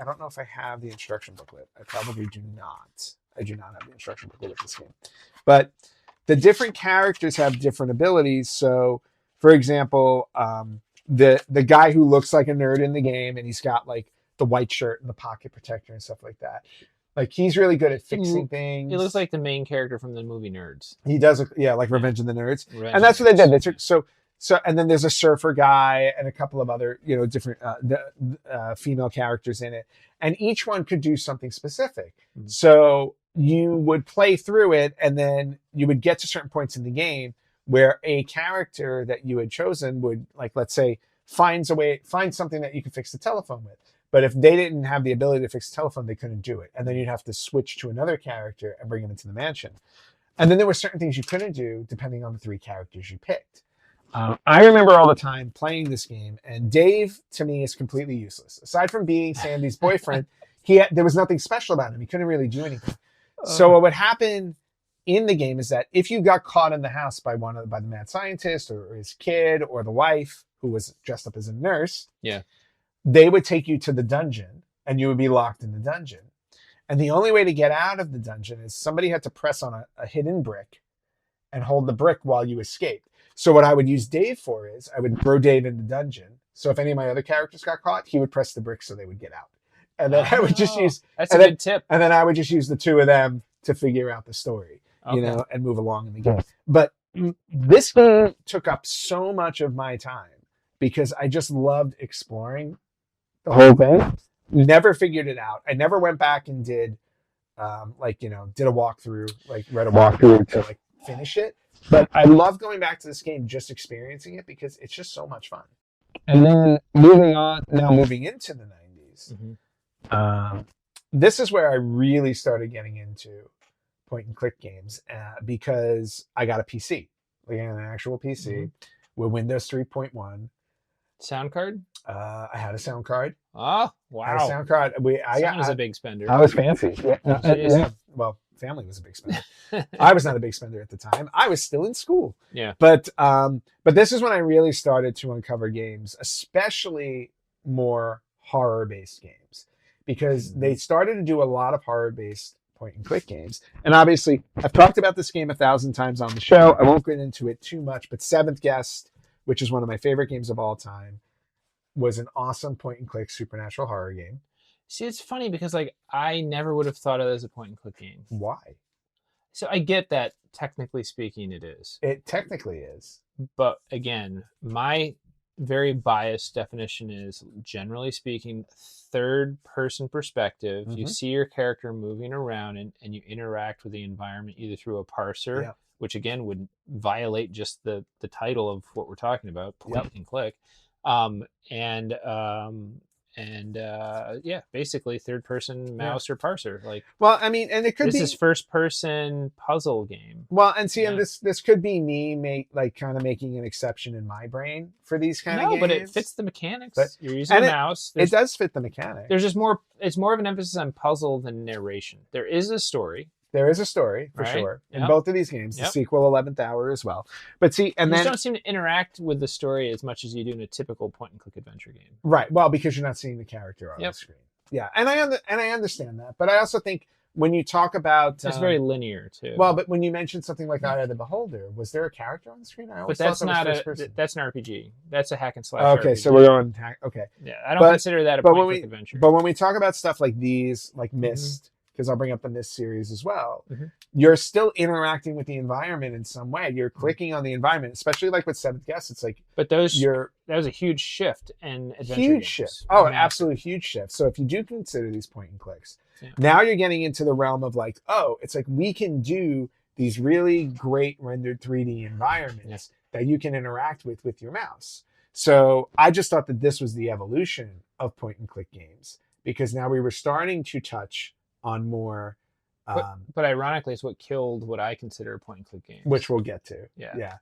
don't know if I have the instruction booklet. I probably do not. I do not have the instruction booklet of this game. But the different characters have different abilities. So for example, the guy who looks like a nerd in the game, and he's got like the white shirt and the pocket protector and stuff like that. Like he's really good at fixing things.
He looks like the main character from the movie Nerds.
He does, like Revenge of the Nerds, and that's what they did. They took so, and then there's a surfer guy and a couple of other different female characters in it, and each one could do something specific. Mm-hmm. So you would play through it, and then you would get to certain points in the game where a character that you had chosen would, like, let's say, find something that you could fix the telephone with. But if they didn't have the ability to fix the telephone, they couldn't do it. And then you'd have to switch to another character and bring him into the mansion. And then there were certain things you couldn't do depending on the 3 characters you picked. I remember all the time playing this game, and Dave, to me, is completely useless. Aside from being Sandy's boyfriend, there was nothing special about him. He couldn't really do anything. So what would happen in the game is that if you got caught in the house by the mad scientist or his kid or the wife who was dressed up as a nurse, they would take you to the dungeon, and you would be locked in the dungeon. And the only way to get out of the dungeon is somebody had to press on a hidden brick and hold the brick while you escaped. So what I would use Dave for is I would throw Dave in the dungeon. So if any of my other characters got caught, he would press the brick so they would get out. And then I would just use
that's a good tip.
And then I would just use the 2 of them to figure out the story, and move along in the game. But this game took up so much of my time because I just loved exploring the whole thing. Never figured it out. I never went back and did did a walkthrough, read a walkthrough to finish it. But I love going back to this game, just experiencing it because it's just so much fun. And then moving into the 90s, this is where I really started getting into point and click games because I got a PC, an actual PC with Windows 3.1. Sound card? I had a sound card.
Oh, wow.
I had a sound card.
I was a big spender.
I was fancy. Yeah. Well, family was a big spender. I was not a big spender at the time. I was still in school.
Yeah.
But this is when I really started to uncover games, especially more horror-based games, because they started to do a lot of horror-based point and click games. And obviously, I've talked about this game 1,000 times on the show. I won't get into it too much, but Seventh Guest, which is one of my favorite games of all time, was an awesome point and click supernatural horror game.
See, it's funny because like I never would have thought of it as a point and click game.
Why?
So I get that technically speaking it is.
It technically is.
But again, my very biased definition is, generally speaking, third person perspective. You see your character moving around and you interact with the environment either through a parser, which again would violate just the title of what we're talking about, point and click. Basically third person mouse or parser. Like,
well, I mean, and it could
this
be
is first person puzzle game.
Well, and see, and this could be me kind of making an exception in my brain for these kind of games.
No, but it fits the mechanics.
But,
you're using a mouse.
It does fit the mechanics.
There's just more. It's more of an emphasis on puzzle than narration. There is a story.
There is a story for sure in both of these games. The sequel, 11th Hour, as well. But see, and
you
then
just don't seem to interact with the story as much as you do in a typical point-and-click adventure game.
Right. Well, because you're not seeing the character on the screen. Yeah, and I understand that, but I also think when you talk about
it's very linear too.
Well, but when you mentioned something like Eye of the Beholder, was there a character on the screen?
But that's not that's an RPG. That's a hack and slash.
Okay,
RPG.
so we're going okay.
Yeah, I don't consider that a point-and-click adventure.
But when we talk about stuff like these, like Myst. Because I'll bring up the Myst series as well. You're still interacting with the environment in some way. You're clicking on the environment, especially like with Seventh Guest. It's like,
but that was a huge shift in adventure games.
Shift. Oh, an absolute huge shift. So if you do consider these point and clicks, now you're getting into the realm of like, oh, it's like we can do these really great rendered 3D environments that you can interact with your mouse. So I just thought that this was the evolution of point and click games, because now we were starting to touch on more,
but ironically, it's what killed what I consider point-and-click games,
which we'll get to.
Yeah.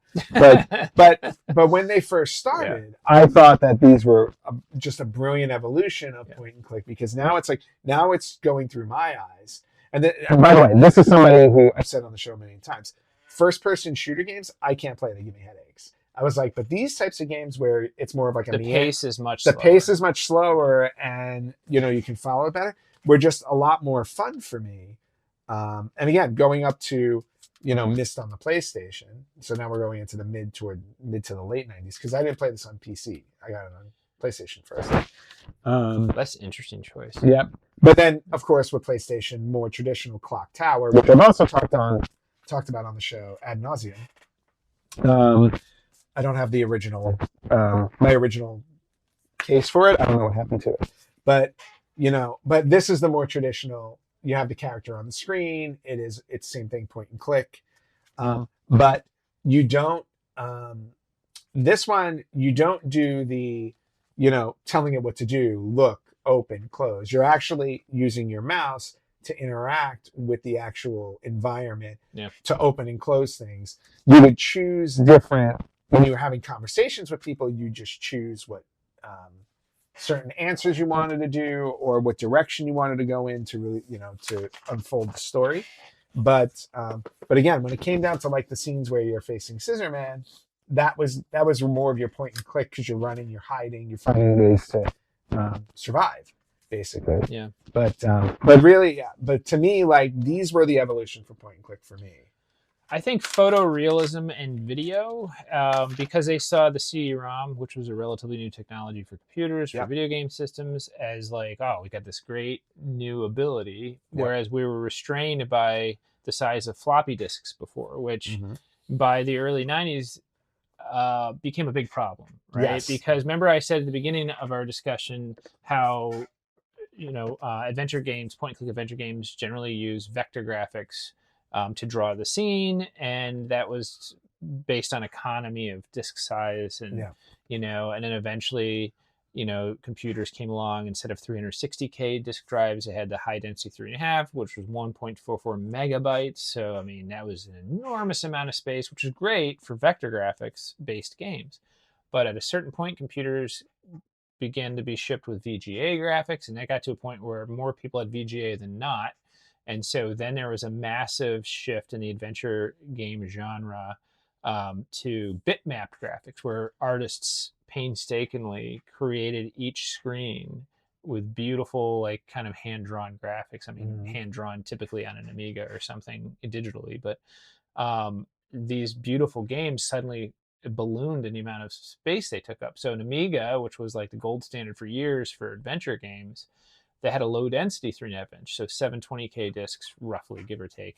But when they first started, I thought that these were just a brilliant evolution of point-and-click, because now it's going through my eyes. And by the way, this is somebody who I've said on the show many times: first-person shooter games, I can't play; they give me headaches. I was like, but these types of games where it's more of like
the pace is much
slower, and you can follow it better, were just a lot more fun for me. And again, going up to, Myst on the PlayStation. So now we're going into the mid to the late 90s, because I didn't play this on PC. I got it on PlayStation first.
That's an interesting choice.
Yep. But then, of course, with PlayStation, more traditional Clock Tower, which I've also talked about on the show ad nauseum. I don't have the original, my original case for it. I don't know what happened to it. But this is the more traditional. You have the character on the screen. It's same thing, point and click. But you don't, this one, you don't do the, telling it what to do, look, open, close. You're actually using your mouse to interact with the actual environment to open and close things. You would choose different, when you were having conversations with people, you just choose what, certain answers you wanted to do, or what direction you wanted to go in to really, to unfold the story. But again, when it came down to like the scenes where you're facing Scissorman, that was more of your point and click, because you're running, you're hiding, you're finding ways to survive, basically.
Yeah.
But really, but to me, like, these were the evolution for point and click for me.
I think photorealism and video, because they saw the CD-ROM, which was a relatively new technology for computers, for video game systems, as like, oh, we got this great new ability, whereas we were restrained by the size of floppy disks before, which by the early 90s became a big problem, right?
Yes.
Because remember I said at the beginning of our discussion how, adventure games, point-and-click adventure games generally use vector graphics to draw the scene, and that was based on economy of disk size, and and then eventually computers came along. Instead of 360K disk drives, they had the high density 3.5, which was 1.44 megabytes. So I mean, that was an enormous amount of space, which is great for vector graphics based games. But at a certain point, computers began to be shipped with VGA graphics, and that got to a point where more people had VGA than not. And so then there was a massive shift in the adventure game genre to bitmapped graphics, where artists painstakingly created each screen with beautiful, like kind of hand-drawn graphics. I mean, hand-drawn typically on an Amiga or something digitally, but these beautiful games suddenly ballooned in the amount of space they took up. So an Amiga, which was like the gold standard for years for adventure games, they had a low density 3.5 inch, so 720K discs, roughly, give or take,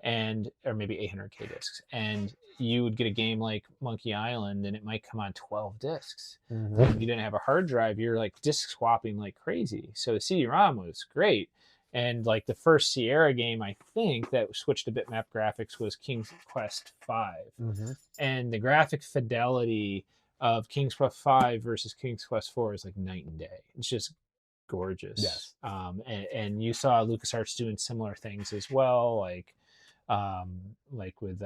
or maybe 800K discs. And you would get a game like Monkey Island, and it might come on 12 discs. And you didn't have a hard drive, you're like disc swapping like crazy. So the CD-ROM was great. And like the first Sierra game, I think, that switched to bitmap graphics was King's Quest V. And the graphic fidelity of King's Quest V versus King's Quest IV is like night and day. It's just gorgeous.
Yes.
And you saw LucasArts doing similar things as well, like with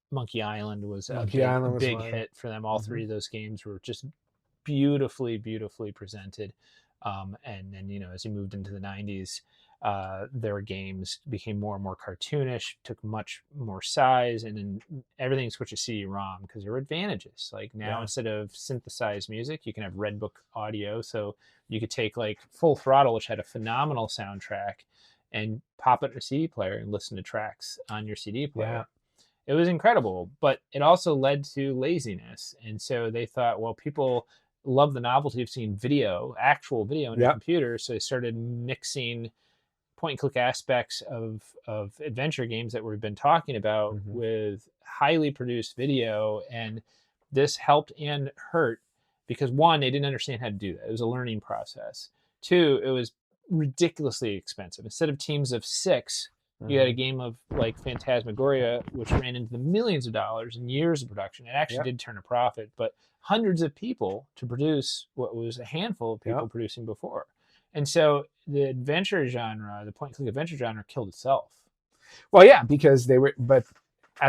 Monkey Island was a big hit for them. All three of those games were just beautifully presented. And then, you know, as you moved into the 90s, their games became more and more cartoonish, took much more size, and then everything switched to CD-ROM because there were advantages. Like now, instead of synthesized music, you can have Red Book audio. So you could take like Full Throttle, which had a phenomenal soundtrack, and pop it in a CD player and listen to tracks on your CD player. It was incredible, but it also led to laziness. And so they thought, well, people love the novelty of seeing video, actual video on your computer. So they started mixing point-and-click aspects of adventure games that we've been talking about with highly produced video. And this helped and hurt because, one, they didn't understand how to do that. It was a learning process. Two, it was ridiculously expensive. Instead of teams of 6, you had a game of like Phantasmagoria, which ran into the millions of dollars and years of production. It actually did turn a profit, but hundreds of people to produce what was a handful of people producing before. And so the adventure genre, the point-and-click adventure genre, killed itself.
Well, yeah, because they were, but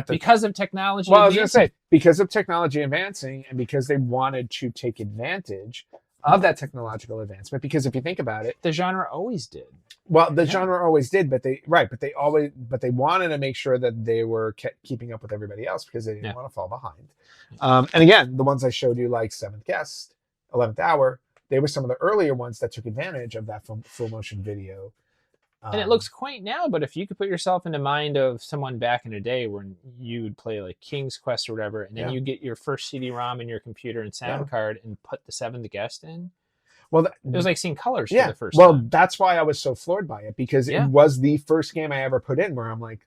because of technology.
Well, I was going to say, because of technology advancing and because they wanted to take advantage of that technological advancement. Because if you think about it,
the genre always did.
Well, the genre always did, but they wanted to make sure that they were keeping up with everybody else because they didn't want to fall behind. And again, the ones I showed you, like Seventh Guest, 11th Hour, they were some of the earlier ones that took advantage of that full motion video.
And it looks quaint now, but if you could put yourself in the mind of someone back in the day when you would play like King's Quest or whatever, and then you get your first CD-ROM in your computer and sound card and put the Seventh Guest in. Well, it was like seeing colors for the first time.
That's why I was so floored by it, because it was the first game I ever put in where I'm like,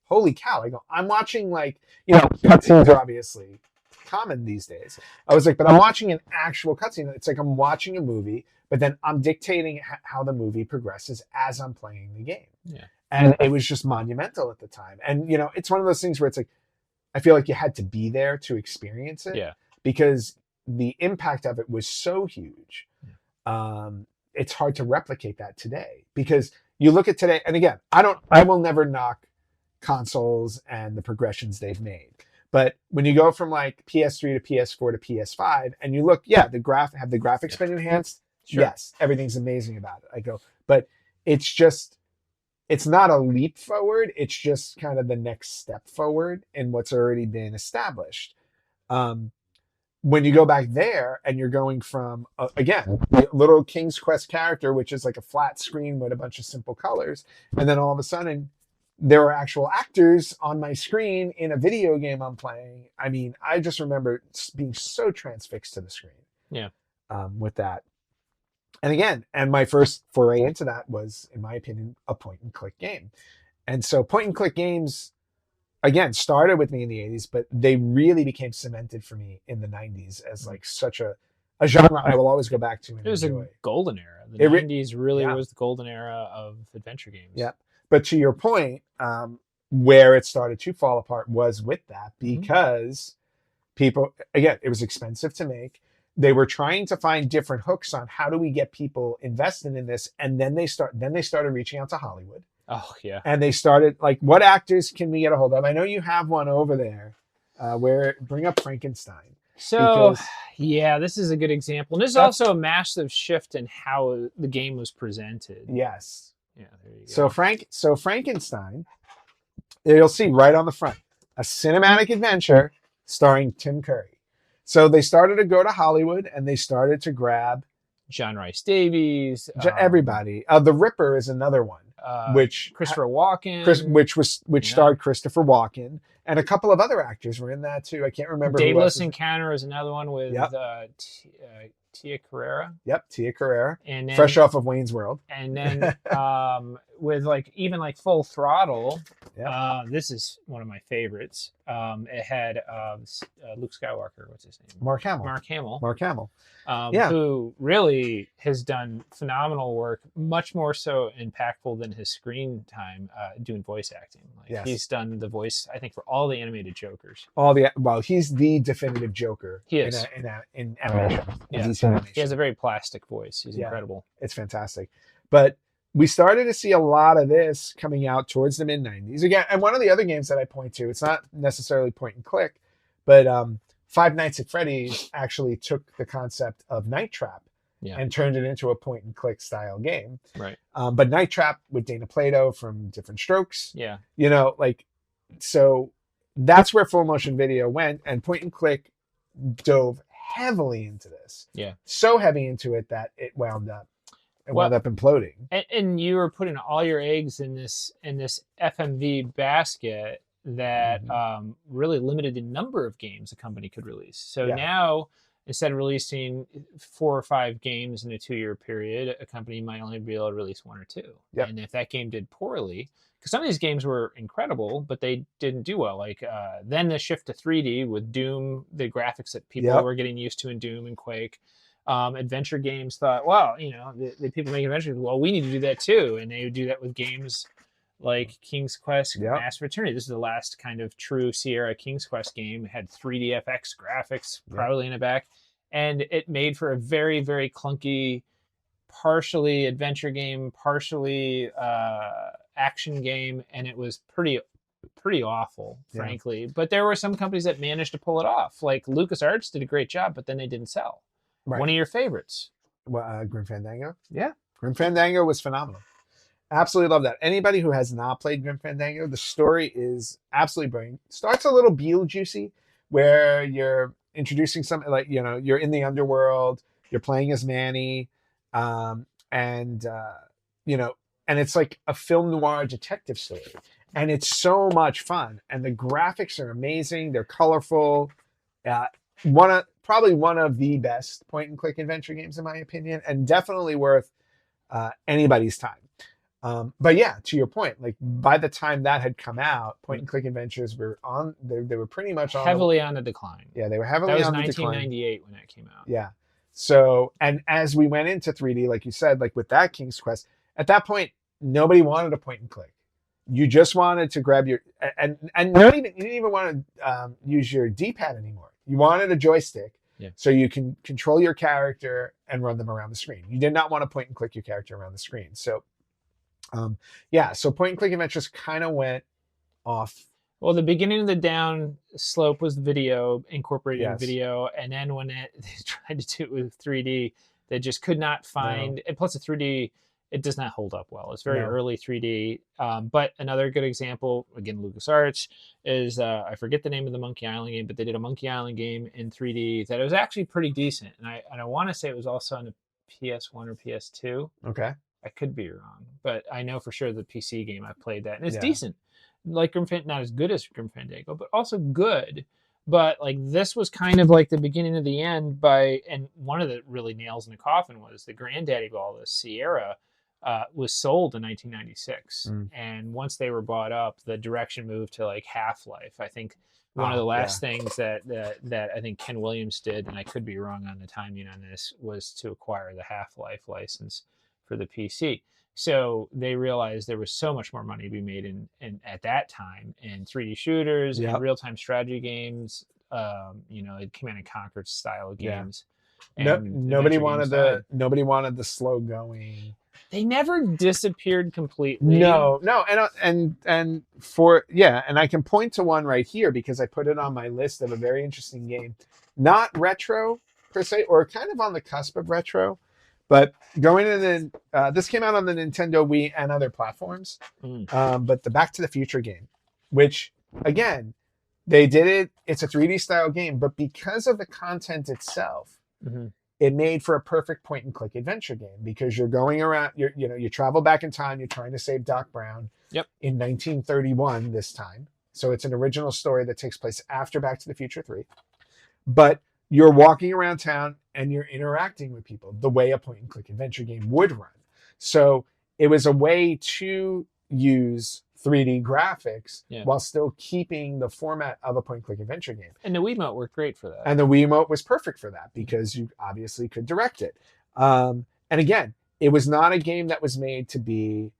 holy cow. I go, I'm watching, like, you know, cutscenes are obviously common these days. I was like, but I'm watching an actual cutscene. It's like I'm watching a movie, but then I'm dictating how the movie progresses as I'm playing the game.
Yeah.
And it was just monumental at the time. And, you know, it's one of those things where it's like, I feel like you had to be there to experience it.
Yeah.
Because the impact of it was so huge. It's hard to replicate that today, because you look at today, and again, I will never knock consoles and the progressions they've made. But when you go from like PS3 to PS4 to PS5 and you look, have the graphics been enhanced? Sure. Yes, everything's amazing about it. I go, but it's not a leap forward. It's just kind of the next step forward in what's already been established. When you go back there and you're going from, again, the little King's Quest character, which is like a flat screen with a bunch of simple colors, and then all of a sudden there are actual actors on my screen in a video game I'm playing. I mean, I just remember being so transfixed to the screen.
Yeah.
With that. And again, my first foray into that was, in my opinion, a point-and-click game. And so point-and-click games, again, started with me in the 80s, but they really became cemented for me in the 90s as like such a genre I will always go back to and
It was
enjoy.
a golden era. The 90s really was the golden era of adventure games.
Yeah. But to your point, where it started to fall apart was with that, because people, again, it was expensive to make. They were trying to find different hooks on how do we get people invested in this, and then they started reaching out to Hollywood.
Oh yeah.
And they started like, what actors can we get a hold of? I know you have one over there. Bring up Frankenstein.
So this is a good example. And this is also a massive shift in how the game was presented.
Yes.
Yeah, there you go.
So Frankenstein, you'll see right on the front, a cinematic adventure starring Tim Curry. So they started to go to Hollywood and they started to grab
John Rice Davies,
Everybody. The Ripper is another one, which
Christopher Walken,
which starred Christopher Walken, and a couple of other actors were in that too. I can't remember.
Daedalus Encounter is another one with Tia Carrera.
Yep, Tia Carrera,
and then,
fresh off of Wayne's World.
And then with even Full Throttle.
Yeah.
This is one of my favorites. It had Luke Skywalker. What's his name?
Mark Hamill.
Mark Hamill. Who really has done phenomenal work, much more so impactful than his screen time doing voice acting. He's done the voice, I think, for all the animated Jokers.
He's the definitive Joker.
He is.
In animation.
Yeah. He has a very plastic voice. He's incredible.
It's fantastic. But we started to see a lot of this coming out towards the mid-90s. Again, and one of the other games that I point to, it's not necessarily point and click, but Five Nights at Freddy's actually took the concept of Night Trap and turned it into a point and click style game.
Right.
But Night Trap with Dana Plato from Different Strokes.
Yeah.
So that's where full motion video went, and point and click dove heavily into this.
Yeah.
So heavy into it that it wound up imploding.
And you were putting all your eggs in this FMV basket that really limited the number of games a company could release. So now, instead of releasing 4 or 5 games in a 2-year period, a company might only be able to release 1 or 2.
Yep.
And if that game did poorly, because some of these games were incredible, but they didn't do well. Then the shift to 3D with Doom, the graphics that people were getting used to in Doom and Quake. Adventure games thought, well, the people making adventure, well, we need to do that too. And they would do that with games like King's Quest, Master of Eternity. This is the last kind of true Sierra King's Quest game. It had 3D FX graphics probably in the back. And it made for a very, very clunky, partially adventure game, partially action game. And it was pretty awful, frankly. But there were some companies that managed to pull it off. Like LucasArts did a great job, but then they didn't sell. Right. One of your favorites.
Grim Fandango?
Yeah.
Grim Fandango was phenomenal. Absolutely love that. Anybody who has not played Grim Fandango, the story is absolutely brilliant. Starts a little Beetlejuicy, where you're introducing something you're in the underworld, you're playing as Manny, and it's like a film noir detective story. And it's so much fun. And the graphics are amazing. They're colorful. Probably one of the best point and click adventure games in my opinion, and definitely worth anybody's time. But yeah, to your point, by the time that had come out, point and click adventures were on. They were pretty much
heavily on the decline.
Yeah, they were heavily on the decline.
That was 1998 when that came out.
Yeah. So, and as we went into 3D, like you said, with that King's Quest, at that point, nobody wanted a point and click. You just wanted to grab your and you didn't even want to use your D-pad anymore. You wanted a joystick.
Yeah.
So you can control your character and run them around the screen. You did not want to point and click your character around the screen. So, so point and click adventures kind of went off.
Well, the beginning of the down slope was video, incorporating video. And then when they tried to do it with 3D, they just could not find, and plus the 3D, it does not hold up well. It's very early 3D. But another good example, again, LucasArts, is I forget the name of the Monkey Island game, but they did a Monkey Island game in 3D that it was actually pretty decent. And I want to say it was also on the PS1 or PS2.
Okay.
I could be wrong, but I know for sure the PC game I played that, and it's decent. Like not as good as Grim Fandango, but also good. But this was kind of like the beginning of the end. And one of the really nails in the coffin was the granddaddy of all this, Sierra. Was sold in 1996, and once they were bought up, the direction moved to Half-Life. I think one of the last things that I think Ken Williams did, and I could be wrong on the timing on this, was to acquire the Half-Life license for the PC. So they realized there was so much more money to be made in at that time in 3D shooters and real-time strategy games. It Command and Conquer style of games.
Nobody wanted the slow going.
They never disappeared completely.
No, and I can point to one right here because I put it on my list of a very interesting game, not retro per se, or kind of on the cusp of retro, but going in. This came out on the Nintendo Wii and other platforms. But the Back to the Future game, which again, they did it. It's a 3D style game, but because of the content itself, it made for a perfect point and click adventure game because you're going around, you travel back in time, you're trying to save Doc Brown in 1931 this time. So it's an original story that takes place after Back to the Future 3. But you're walking around town and you're interacting with people the way a point and click adventure game would run. So it was a way to use 3D graphics while still keeping the format of a point and click adventure game.
And the Wiimote worked great for that.
And the Wiimote was perfect for that because you obviously could direct it. And again, it was not a game that was made to be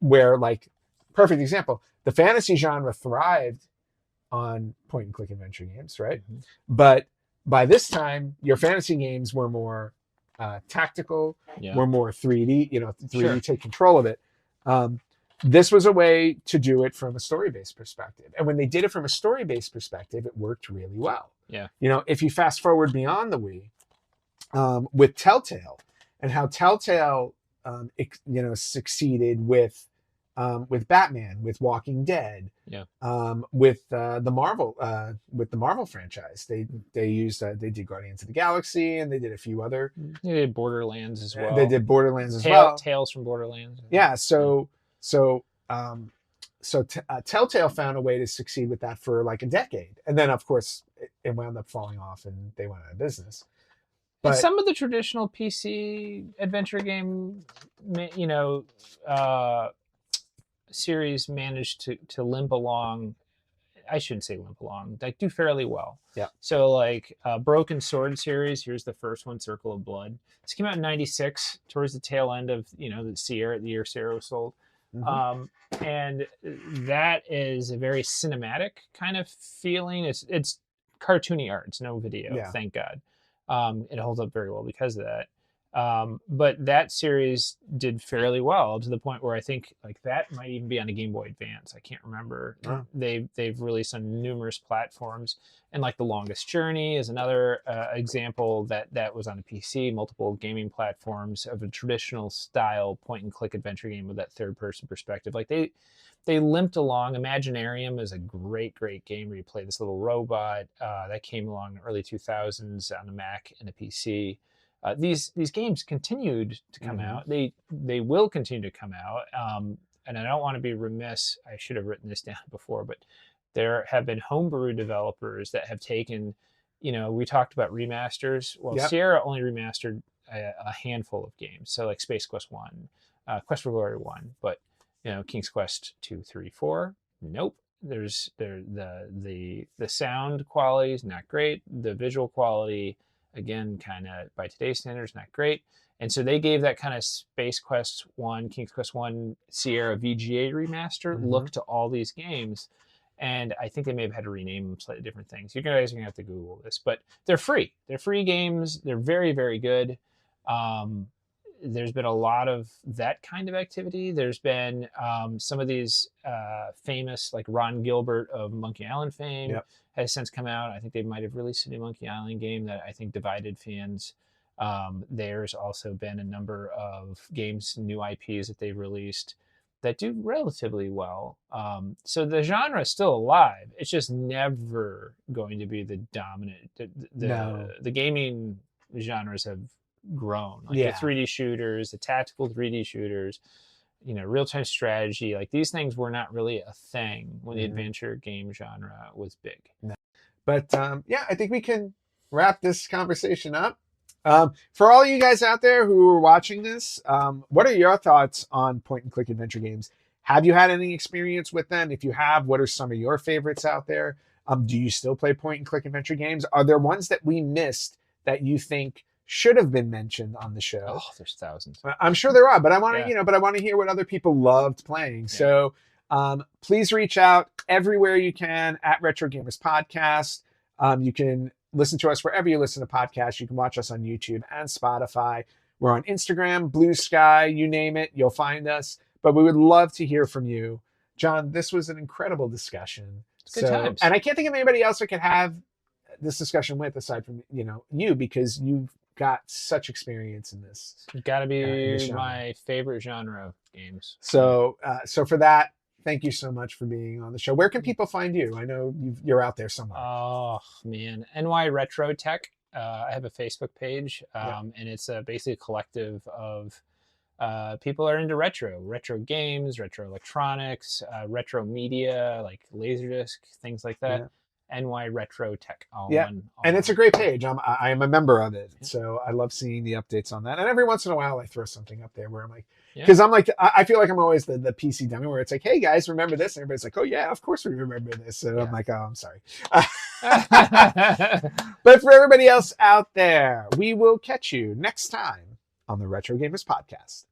where, like, perfect example, the fantasy genre thrived on point and click adventure games, right? Mm-hmm. But by this time, your fantasy games were more tactical, were more 3D, 3D take control of it. This was a way to do it from a story-based perspective. And when they did it from a story-based perspective, it worked really well.
Yeah.
If you fast forward beyond the Wii, with Telltale and how Telltale, succeeded with Batman, with Walking Dead, with the Marvel franchise. They did Guardians of the Galaxy, and they did a few other.
They did Borderlands as well.
They did Borderlands as well.
Tales from Borderlands.
Yeah. So Telltale found a way to succeed with that for like a decade, and then of course it wound up falling off, and they went out of business.
But some of the traditional PC adventure game, series managed to limp along. I shouldn't say limp along, like do fairly well.
Yeah.
So like Broken Sword series, here's the first one, Circle of Blood. This came out in 96, towards the tail end of, the year Sierra was sold. Mm-hmm. And that is a very cinematic kind of feeling. It's cartoony art. It's no video, thank God. It holds up very well because of that. But that series did fairly well to the point where I think like that might even be on a Game Boy Advance. I can't remember. Oh. They've released on numerous platforms, and like The Longest Journey is another example that was on a PC, multiple gaming platforms of a traditional style point and click adventure game with that third person perspective. Like they limped along. Imaginarium is a great game where you play this little robot that came along in the early 2000s on a Mac and a PC. These games continued to come out. They will continue to come out. And I don't want to be remiss. I should have written this down before, but there have been homebrew developers that have taken, we talked about remasters. Well, Sierra only remastered a handful of games. So like Space Quest 1, Quest for Glory 1, but King's Quest 2, 3, 4, nope. There's the sound quality is not great. The visual quality, again, kind of by today's standards, not great. And so they gave that kind of Space Quest 1, King's Quest 1 Sierra VGA remaster look to all these games. And I think they may have had to rename them slightly different things. You guys are going to have to Google this, but they're free. They're free games. They're very, very good. There's been a lot of that kind of activity. There's been some of these famous, like Ron Gilbert of Monkey Island fame has since come out. I think they might have released a new Monkey Island game that I think divided fans. There's also been a number of games, new IPs that they've released that do relatively well. So the genre is still alive. It's just never going to be the dominant. The gaming genres have grown. Like the 3D shooters, the tactical 3D shooters, real-time strategy. Like these things were not really a thing when the adventure game genre was big.
No. But I think we can wrap this conversation up. For all you guys out there who are watching this, what are your thoughts on point and click adventure games? Have you had any experience with them? If you have, what are some of your favorites out there? Do you still play point and click adventure games? Are there ones that we missed that you think should have been mentioned on the show?
Oh, there's thousands.
I'm sure there are, but I want to, I want to hear what other people loved playing. Yeah. So please reach out everywhere you can at Retro Gamers Podcast. You can listen to us wherever you listen to podcasts. You can watch us on YouTube and Spotify. We're on Instagram, Blue Sky, you name it, you'll find us. But we would love to hear from you. John, this was an incredible discussion.
Good times.
And I can't think of anybody else I could have this discussion with aside from, you, because you've got such experience in this.
It's got to be my favorite genre of games.
So for that, thank you so much for being on the show. Where can people find you? I know you're out there somewhere.
Oh, man. NY Retro Tech I have a Facebook page,
Yeah.
and it's basically a collective of people are into retro games, retro electronics, retro media like Laserdisc, things like that.
Yeah.
NY Retro Tech, all
Yeah.
one.
And it's a great page. I am a member of it. So I love seeing the updates on that. And every once in a while I throw something up there where I'm like, because I'm like, I feel like I'm always the PC dummy where it's like, hey guys, remember this? And everybody's like, oh yeah, of course we remember this. And I'm like, oh, I'm sorry. But for everybody else out there, we will catch you next time on the Retro Gamers Podcast.